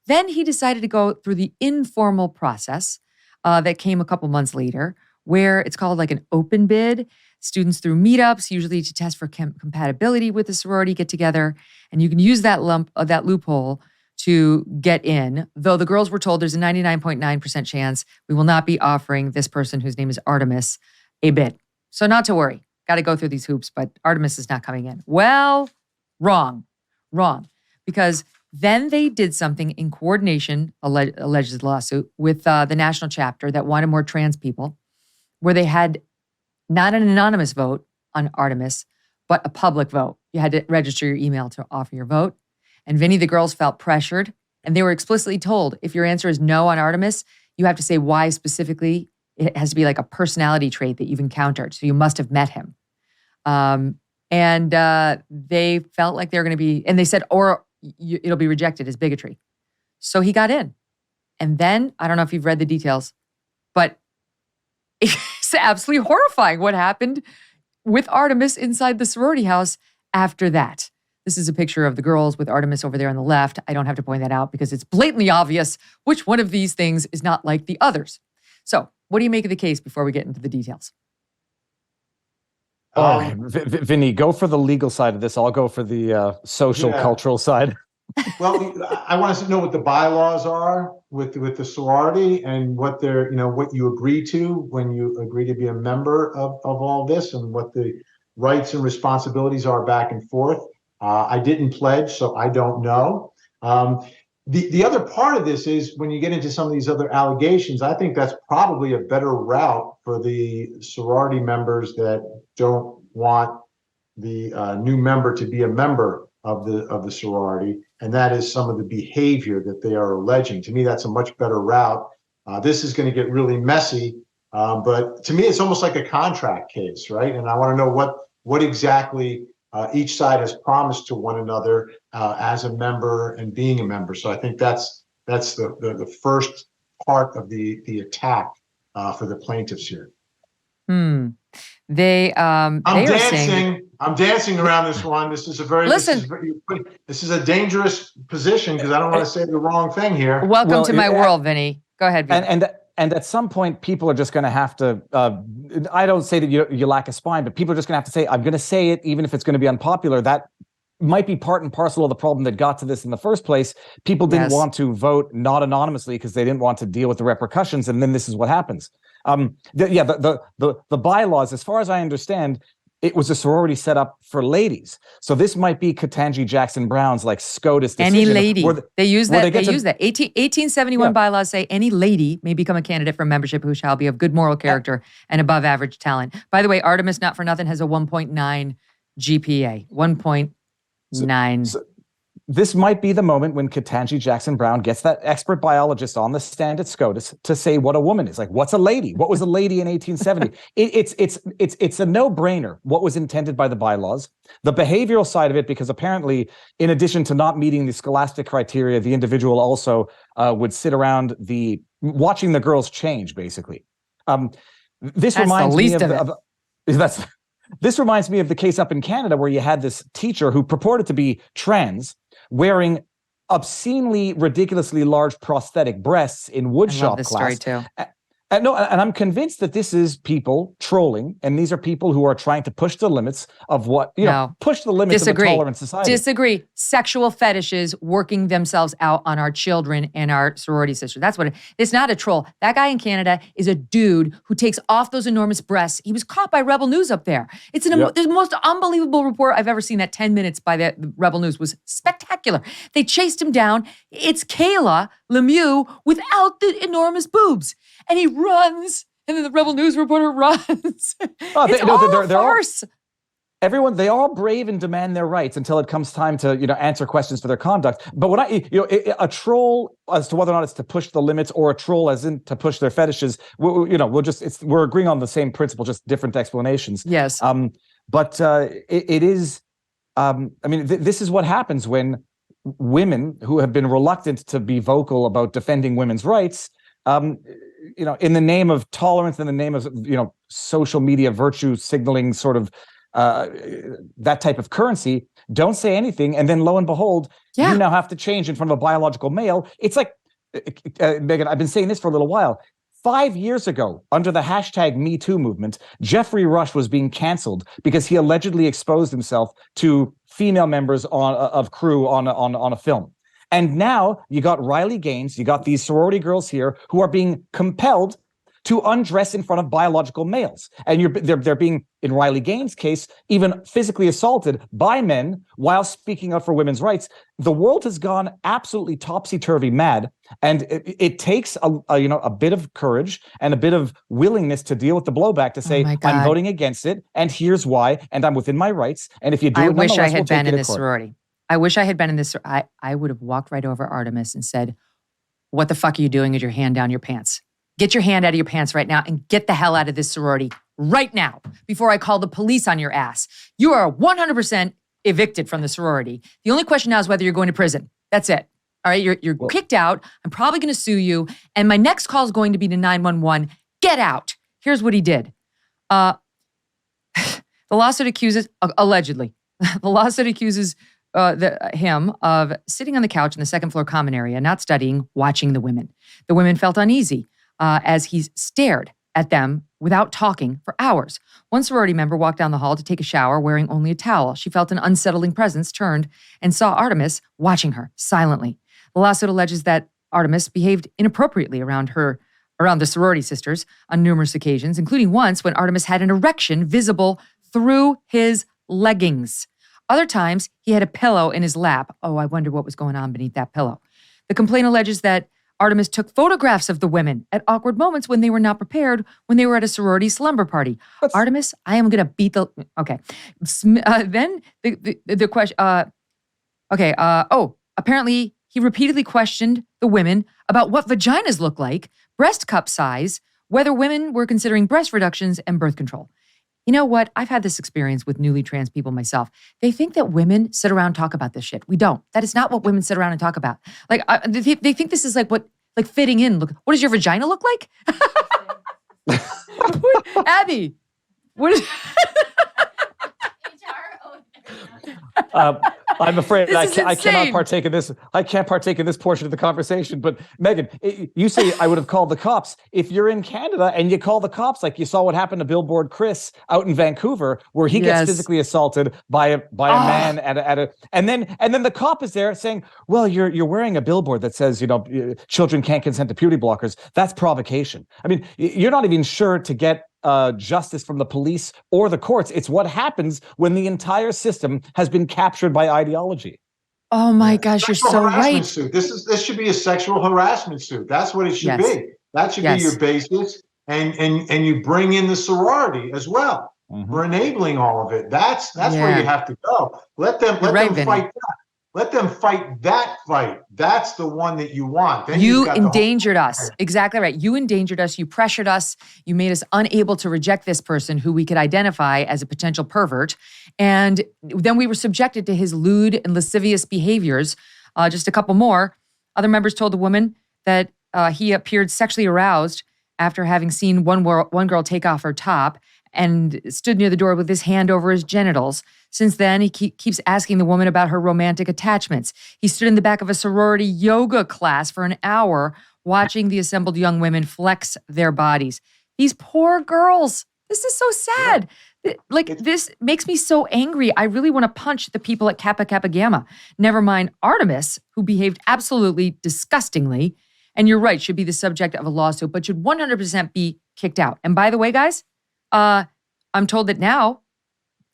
Then he decided to go through the informal process that came a couple months later, where it's called like an open bid. Students through meetups, usually to test for compatibility with the sorority, get together, and you can use that loophole to get in. Though the girls were told there's a 99.9% chance we will not be offering this person, whose name is Artemis, a bid. So not to worry. Got to go through these hoops, but Artemis is not coming in. Well, wrong. Because then they did something in coordination, alleged lawsuit, with the national chapter that wanted more trans people, where they had not an anonymous vote on Artemis, but a public vote. You had to register your email to offer your vote. And Vinnie, the girls felt pressured, and they were explicitly told, if your answer is no on Artemis, you have to say why specifically. It has to be like a personality trait that you've encountered. So you must have met him. And they felt like they were going to be, and they said, it'll be rejected as bigotry. So he got in. And then, I don't know if you've read the details, but it's absolutely horrifying what happened with Artemis inside the sorority house after that. This is a picture of the girls with Artemis over there on the left. I don't have to point that out because it's blatantly obvious which one of these things is not like the others. So what do you make of the case before we get into the details? Vinny, go for the legal side of this. I'll go for the social, cultural side. Well, I want to know what the bylaws are with the sorority and what they're, what you agree to when you agree to be a member of all this, and what the rights and responsibilities are back and forth. I didn't pledge, so I don't know. The other part of this is when you get into some of these other allegations, I think that's probably a better route for the sorority members that don't want the new member to be a member of the sorority, and that is some of the behavior that they are alleging. To me, that's a much better route. This is going to get really messy, but to me, it's almost like a contract case, right? And I want to know what exactly each side has promised to one another as a member and being a member. So I think that's the first part of the attack for the plaintiffs here. I'm dancing around this one. This is this is a dangerous position because I don't want to say the wrong thing here. Welcome to my world, Vinny. Go ahead, Vinny. And at some point, people are just going to have to, I don't say that you lack a spine, but people are just going to have to say, I'm going to say it, even if it's going to be unpopular. That might be part and parcel of the problem that got to this in the first place. People didn't want to vote not anonymously because they didn't want to deal with the repercussions. And then this is what happens. The bylaws, as far as I understand, it was a sorority set up for ladies. So this might be Ketanji Jackson Brown's like SCOTUS decision. Any lady. They use that. 1871 bylaws say any lady may become a candidate for membership who shall be of good moral character and above average talent. By the way, Artemis, not for nothing, has a 1.9 GPA. 1.9. So this might be the moment when Ketanji Jackson Brown gets that expert biologist on the stand at SCOTUS to say what a woman is. Like, what's a lady? What was a lady in 1870? It's a no-brainer what was intended by the bylaws. The behavioral side of it, because apparently, in addition to not meeting the scholastic criteria, the individual also would sit around watching the girls change, basically. This reminds me of the case up in Canada where you had this teacher who purported to be trans, wearing obscenely, ridiculously large prosthetic breasts in woodshop class. Story too. And I'm convinced that this is people trolling, and these are people who are trying to push the limits of push the limits of a tolerant society. Disagree. Sexual fetishes working themselves out on our children and our sorority sisters. That's what it's not a troll. That guy in Canada is a dude who takes off those enormous breasts. He was caught by Rebel News up there. It's the most unbelievable report I've ever seen. That 10 minutes by the Rebel News was spectacular. They chased him down. It's Kayla Lemieux without the enormous boobs. And he runs, and then the Rebel News reporter runs. They're farce. They all brave and demand their rights until it comes time to answer questions for their conduct. But a troll as to whether or not it's to push the limits, or a troll as in to push their fetishes, we're agreeing on the same principle, just different explanations. Yes. But it is. This is what happens when women who have been reluctant to be vocal about defending women's rights, in the name of tolerance, in the name of social media virtue signaling, sort of that type of currency, don't say anything, and then lo and behold, you now have to change in front of a biological male. It's like, Megyn, I've been saying this for a little while. 5 years ago, under the hashtag #MeToo movement, Jeffrey Rush was being canceled because he allegedly exposed himself to female members of crew on a film. And now you got Riley Gaines, you got these sorority girls here who are being compelled to undress in front of biological males. And they're being, in Riley Gaines' case, even physically assaulted by men while speaking up for women's rights. The world has gone absolutely topsy-turvy mad. And it takes a bit of courage and a bit of willingness to deal with the blowback, to say, I'm voting against it, and here's why, and I'm within my rights. And if you do it, I wish I had been in this sorority. I wish I had been in this. I would have walked right over Artemis and said, what the fuck are you doing with your hand down your pants? Get your hand out of your pants right now and get the hell out of this sorority right now before I call the police on your ass. You are 100% evicted from the sorority. The only question now is whether you're going to prison. That's it. All right, you're kicked out. I'm probably going to sue you. And my next call is going to be to 911. Get out. Here's what he did. The lawsuit accuses, allegedly, the lawsuit accuses him of sitting on the couch in the second floor common area, not studying, watching the women. The women felt uneasy as he stared at them without talking for hours. One sorority member walked down the hall to take a shower wearing only a towel. She felt an unsettling presence, turned, and saw Artemis watching her silently. The lawsuit alleges that Artemis behaved inappropriately around the sorority sisters on numerous occasions, including once when Artemis had an erection visible through his leggings. Other times, he had a pillow in his lap. Oh, I wonder what was going on beneath that pillow. The complaint alleges that Artemis took photographs of the women at awkward moments when they were not prepared when they were at a sorority slumber party. Artemis, I am going to beat the... Okay. Then the question... apparently he repeatedly questioned the women about what vaginas look like, breast cup size, whether women were considering breast reductions and birth control. You know what? I've had this experience with newly trans people myself. They think that women sit around and talk about this shit. We don't. That is not what women sit around and talk about. Like they think this is like fitting in. Look, what does your vagina look like? Abby, what is? I'm afraid I cannot insane. partake in this. I can't partake in this portion of the conversation. But Megyn, you say I would have called the cops. If you're in Canada and you call the cops, like you saw what happened to Billboard Chris out in Vancouver, where he gets physically assaulted by a man and then the cop is there saying, "Well, you're wearing a billboard that says children can't consent to puberty blockers. That's provocation." I mean, you're not even sure to get justice from the police or the courts. It's what happens when the entire system has been captured by ideology. Oh my gosh, you're so right. Suit. This should be a sexual harassment suit. That's what it should be. That should be your basis. And you bring in the sorority as well for enabling all of it. That's where you have to go. Let them fight that. Let them fight that fight. That's the one that you want. Then you endangered us. Exactly right. You endangered us. You pressured us. You made us unable to reject this person who we could identify as a potential pervert. And then we were subjected to his lewd and lascivious behaviors. Just a couple more. Other members told the woman that he appeared sexually aroused after having seen one girl take off her top and stood near the door with his hand over his genitals. Since then, he keeps asking the woman about her romantic attachments. He stood in the back of a sorority yoga class for an hour watching the assembled young women flex their bodies. These poor girls. This is so sad. This makes me so angry. I really want to punch the people at Kappa Kappa Gamma. Never mind Artemis, who behaved absolutely disgustingly, and you're right, should be the subject of a lawsuit, but should 100% be kicked out. And by the way, guys, I'm told that now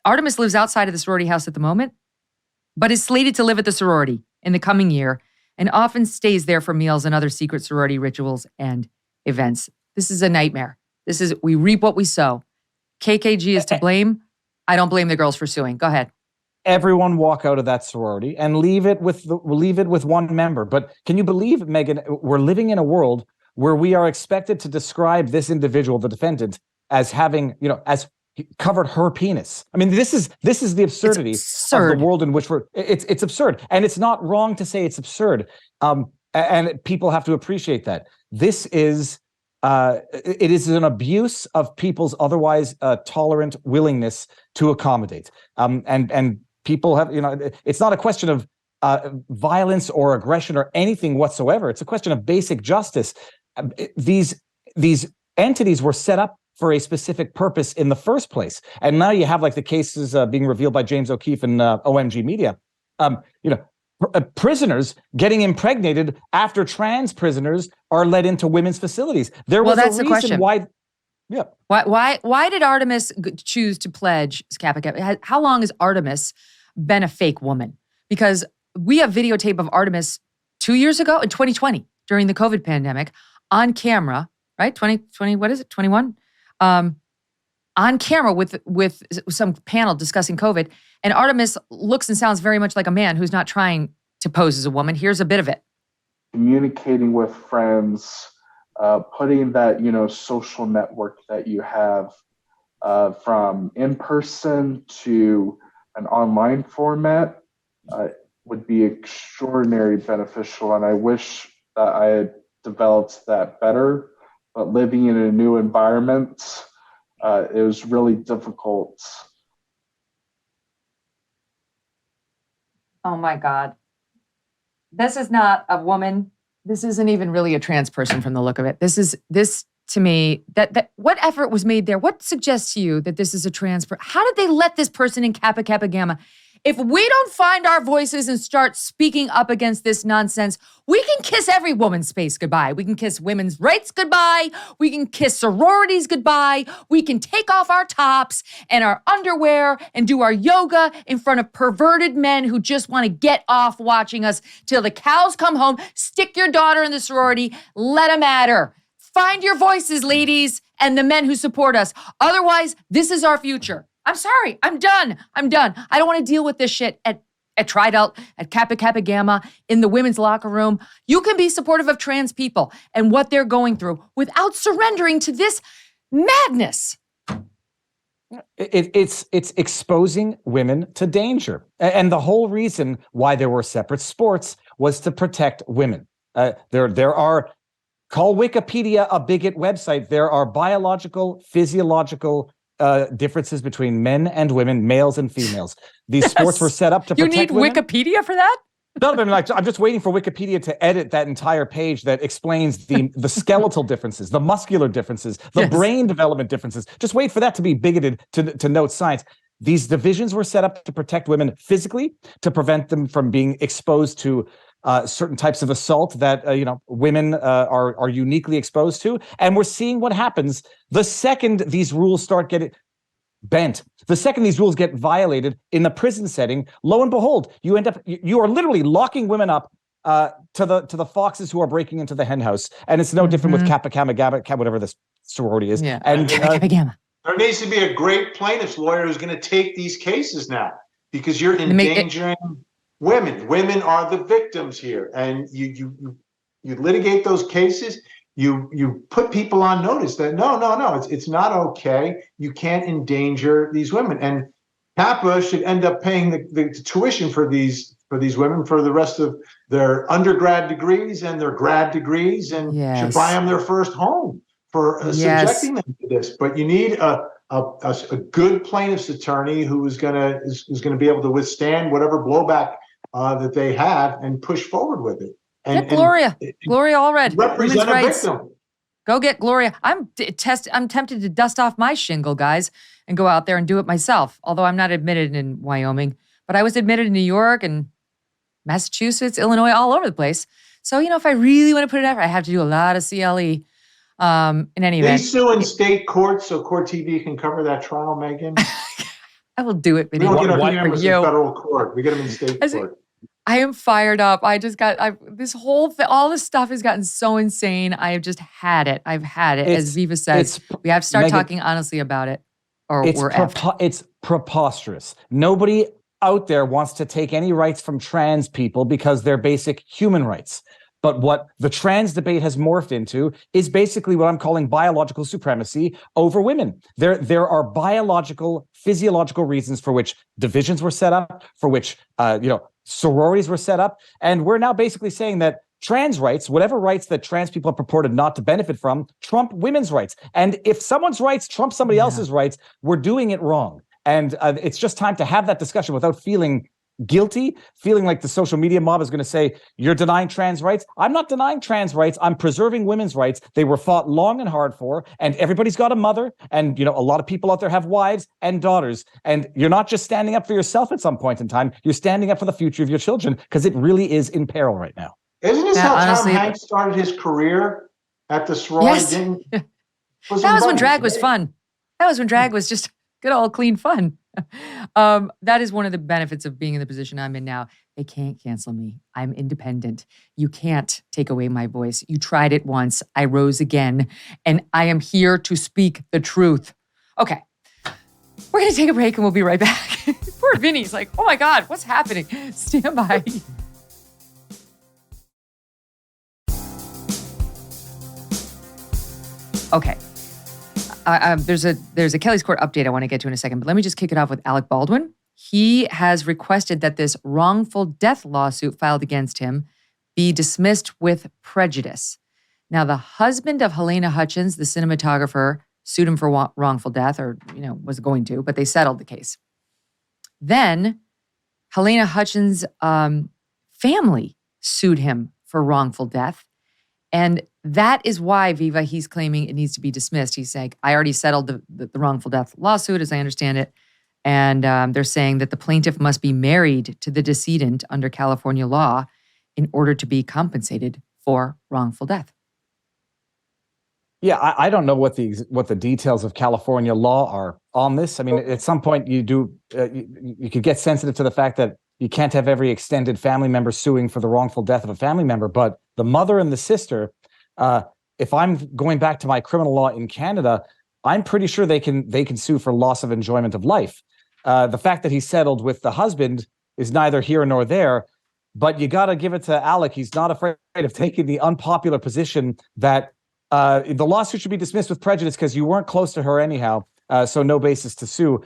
Artemis lives outside of the sorority house at the moment, but is slated to live at the sorority in the coming year and often stays there for meals and other secret sorority rituals and events. This is a nightmare. We reap what we sow. KKG is to blame. I don't blame the girls for suing. Go ahead. Everyone walk out of that sorority and leave it with one member. But can you believe, Megyn, we're living in a world where we are expected to describe this individual, the defendant, as having, as covered her penis. I mean, this is the absurdity of the world in which it's absurd. And it's not wrong to say it's absurd. And people have to appreciate that. This is, it is an abuse of people's otherwise tolerant willingness to accommodate. And people have, it's not a question of violence or aggression or anything whatsoever. It's a question of basic justice. These entities were set up for a specific purpose in the first place. And now you have like the cases being revealed by James O'Keefe and OMG Media. Prisoners getting impregnated after trans prisoners are led into women's facilities. That's the question. Why. Yeah. Why did Artemis choose to pledge Kappa Kappa? How long has Artemis been a fake woman? Because we have videotape of Artemis 2 years ago in 2020 during the COVID pandemic on camera, right? 2020, what is it? 21? On camera with some panel discussing COVID. And Artemis looks and sounds very much like a man who's not trying to pose as a woman. Here's a bit of it. Communicating with friends, putting that, social network that you have from in-person to an online format would be extraordinarily beneficial. And I wish that I had developed that better. But living in a new environment, it was really difficult. Oh my God. This is not a woman. This isn't even really a trans person from the look of it. This to me, that what effort was made there? What suggests to you that this is a trans person? How did they let this person in Kappa Kappa Gamma? If we don't find our voices and start speaking up against this nonsense, we can kiss every woman's space goodbye. We can kiss women's rights goodbye. We can kiss sororities goodbye. We can take off our tops and our underwear and do our yoga in front of perverted men who just want to get off watching us till the cows come home. Stick your daughter in the sorority. Let them at her. Find your voices, ladies, and the men who support us. Otherwise, this is our future. I'm sorry. I'm done. I don't want to deal with this shit at Tri-Delt, at Kappa Kappa Gamma, in the women's locker room. You can be supportive of trans people and what they're going through without surrendering to this madness. It's exposing women to danger. And the whole reason why there were separate sports was to protect women. There are, call Wikipedia a bigot website, there are biological, physiological differences between men and women, males and females. These sports were set up to protect women. You need Wikipedia for that? No, I'm just waiting for Wikipedia to edit that entire page that explains the skeletal differences, the muscular differences, the brain development differences. Just wait for that to be bigoted to note science. These divisions were set up to protect women physically, to prevent them from being exposed to certain types of assault that women are uniquely exposed to. And we're seeing what happens the second these rules start getting bent. The second these rules get violated in the prison setting, lo and behold, you are literally locking women up to the foxes who are breaking into the hen house. And it's no different with Kappa Gamma, whatever this sorority is. Yeah. And Kappa Gamma. There needs to be a great plaintiff's lawyer who's going to take these cases now, because you're endangering women. Women are the victims here, and you litigate those cases. You put people on notice that no, it's not okay. You can't endanger these women, and Kappa should end up paying the tuition for these women for the rest of their undergrad degrees and their grad degrees, and should buy them their first home for subjecting them to this. But you need a good plaintiff's attorney who is going to be able to withstand whatever blowback that they have and push forward with it. Get Gloria. Gloria Allred. Represent a victim. Go get Gloria. I'm tempted to dust off my shingle, guys, and go out there and do it myself. Although I'm not admitted in Wyoming, but I was admitted in New York and Massachusetts, Illinois, all over the place. So, if I really want to put it out, I have to do a lot of CLE. In any event. They sue in state courts so Court TV can cover that trial, Megyn. I will do it. We don't get our cameras in federal court. We get them in state court. I am fired up. I just got this whole thing. All this stuff has gotten so insane. I have just had it. I've had it. As Viva says, we have to start talking honestly about it, or it's preposterous. Nobody out there wants to take any rights from trans people because they're basic human rights. But what the trans debate has morphed into is basically what I'm calling biological supremacy over women. There are biological, physiological reasons for which divisions were set up, for which sororities were set up, and we're now basically saying that trans rights, whatever rights that trans people have purported not to benefit from, trump women's rights. And if someone's rights trump somebody else's rights, we're doing it wrong. And it's just time to have that discussion without feeling guilty, feeling like the social media mob is going to say, you're denying trans rights. I'm not denying trans rights. I'm preserving women's rights. They were fought long and hard for, and everybody's got a mother, and a lot of people out there have wives and daughters, and you're not just standing up for yourself at some point in time, you're standing up for the future of your children, because it really is in peril right now. Isn't this how Tom Hanks started his career at the sorority? Yes. That was when drag was fun. That was when drag was just good old clean fun. That is one of the benefits of being in the position I'm in now. They can't cancel me. I'm independent. You can't take away my voice. You tried it once. I rose again, and I am here to speak the truth. Okay, we're going to take a break and we'll be right back. Poor Vinny's like, oh my God, what's happening? Stand by. Okay. There's a Kelly's Court update I want to get to in a second, but let me just kick it off with Alec Baldwin. He has requested that this wrongful death lawsuit filed against him be dismissed with prejudice. Now, the husband of Helena Hutchins, the cinematographer, sued him for wrongful death, or was going to, but they settled the case. Then Helena Hutchins' family sued him for wrongful death. And that is why, Viva, he's claiming it needs to be dismissed. He's saying, I already settled the wrongful death lawsuit, as I understand it. And they're saying that the plaintiff must be married to the decedent under California law in order to be compensated for wrongful death. Yeah, I don't know what the details of California law are on this. I mean, at some point you could get sensitive to the fact that you can't have every extended family member suing for the wrongful death of a family member, but the mother and the sister, if I'm going back to my criminal law in Canada, I'm pretty sure they can sue for loss of enjoyment of life. The fact that he settled with the husband is neither here nor there, but you got to give it to Alec. He's not afraid of taking the unpopular position that the lawsuit should be dismissed with prejudice because you weren't close to her anyhow, so no basis to sue.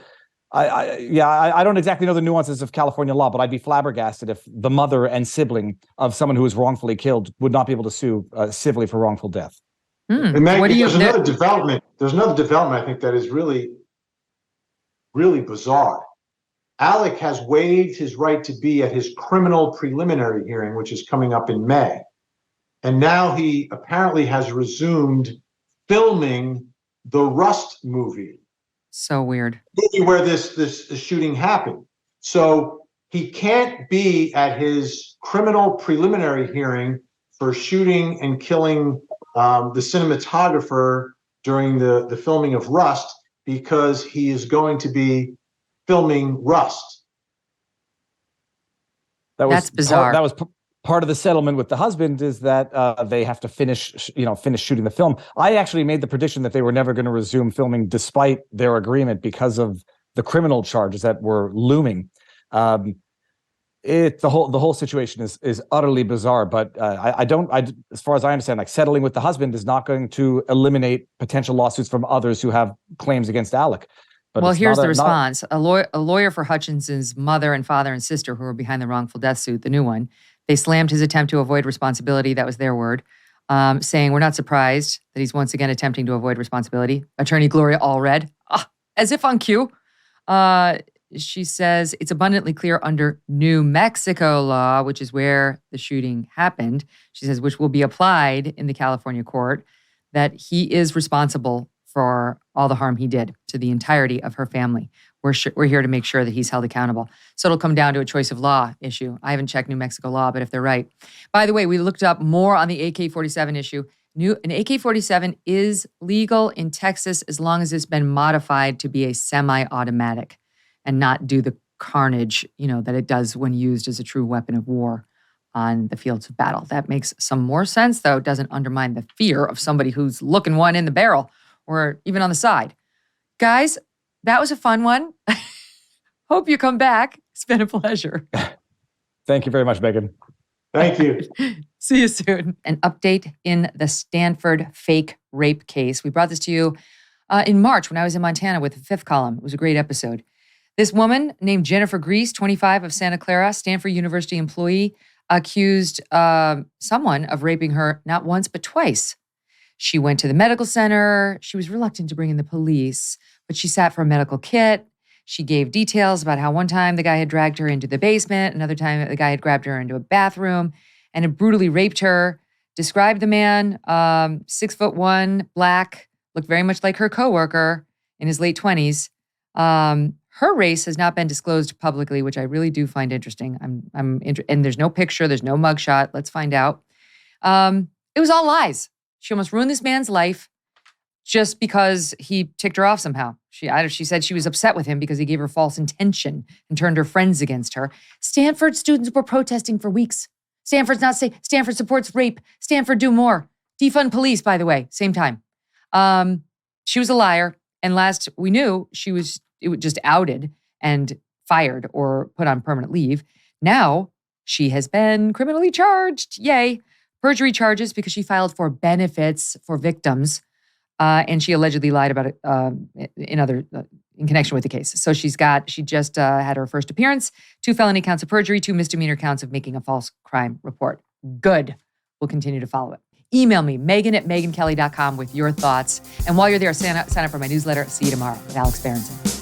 I don't exactly know the nuances of California law, but I'd be flabbergasted if the mother and sibling of someone who was wrongfully killed would not be able to sue civilly for wrongful death. And Maggie, there's another development. There's another development I think that is really, really bizarre. Alec has waived his right to be at his criminal preliminary hearing, which is coming up in May. And now he apparently has resumed filming the Rust movie. So weird. Movie where this shooting happened. So he can't be at his criminal preliminary hearing for shooting and killing the cinematographer during the filming of Rust because he is going to be filming Rust. That's bizarre. That was part of the settlement with the husband is that they have to finish shooting the film. I actually made the prediction that they were never going to resume filming despite their agreement because of the criminal charges that were looming. The whole situation is utterly bizarre, but as far as I understand, like settling with the husband is not going to eliminate potential lawsuits from others who have claims against Alec. But well, here's the response. A lawyer for Hutchinson's mother and father and sister who were behind the wrongful death suit, the new one, they slammed his attempt to avoid responsibility. That was their word, saying, we're not surprised that he's once again attempting to avoid responsibility. Attorney Gloria Allred, as if on cue. She says, it's abundantly clear under New Mexico law, which is where the shooting happened, she says, which will be applied in the California court, that he is responsible for all the harm he did to the entirety of her family. We're here to make sure that he's held accountable. So it'll come down to a choice of law issue. I haven't checked New Mexico law, but if they're right. By the way, we looked up more on the AK-47 issue. An AK-47 is legal in Texas as long as it's been modified to be a semi-automatic and not do the carnage, that it does when used as a true weapon of war on the fields of battle. That makes some more sense, though. It doesn't undermine the fear of somebody who's looking one in the barrel or even on the side. Guys, that was a fun one. Hope you come back. It's been a pleasure. Thank you very much, Megyn. Thank you. See you soon. An update in the Stanford fake rape case. We brought this to you in March when I was in Montana with the Fifth Column. It was a great episode. This woman named Jennifer Grease, 25, of Santa Clara, Stanford University employee, accused someone of raping her not once but twice. She went to the medical center. She was reluctant to bring in the police, but she sat for a medical kit. She gave details about how one time the guy had dragged her into the basement, another time the guy had grabbed her into a bathroom and had brutally raped her. Described the man, 6'1", black, looked very much like her coworker in his late 20s. Her race has not been disclosed publicly, which I really do find interesting. And there's no picture, there's no mugshot. Let's find out. It was all lies. She almost ruined this man's life just because he ticked her off somehow. She said she was upset with him because he gave her false intention and turned her friends against her. Stanford students were protesting for weeks. Stanford's not safe. Stanford supports rape. Stanford do more. Defund police, by the way, same time. She was a liar. And last we knew, it was just outed and fired or put on permanent leave. Now she has been criminally charged. Yay. Perjury charges because she filed for benefits for victims. And she allegedly lied about it in connection with the case. So she just had her first appearance, 2 felony counts of perjury, 2 misdemeanor counts of making a false crime report. Good. We'll continue to follow it. Email me, Megyn@megynkelly.com with your thoughts. And while you're there, sign up for my newsletter. See you tomorrow with Alex Berenson.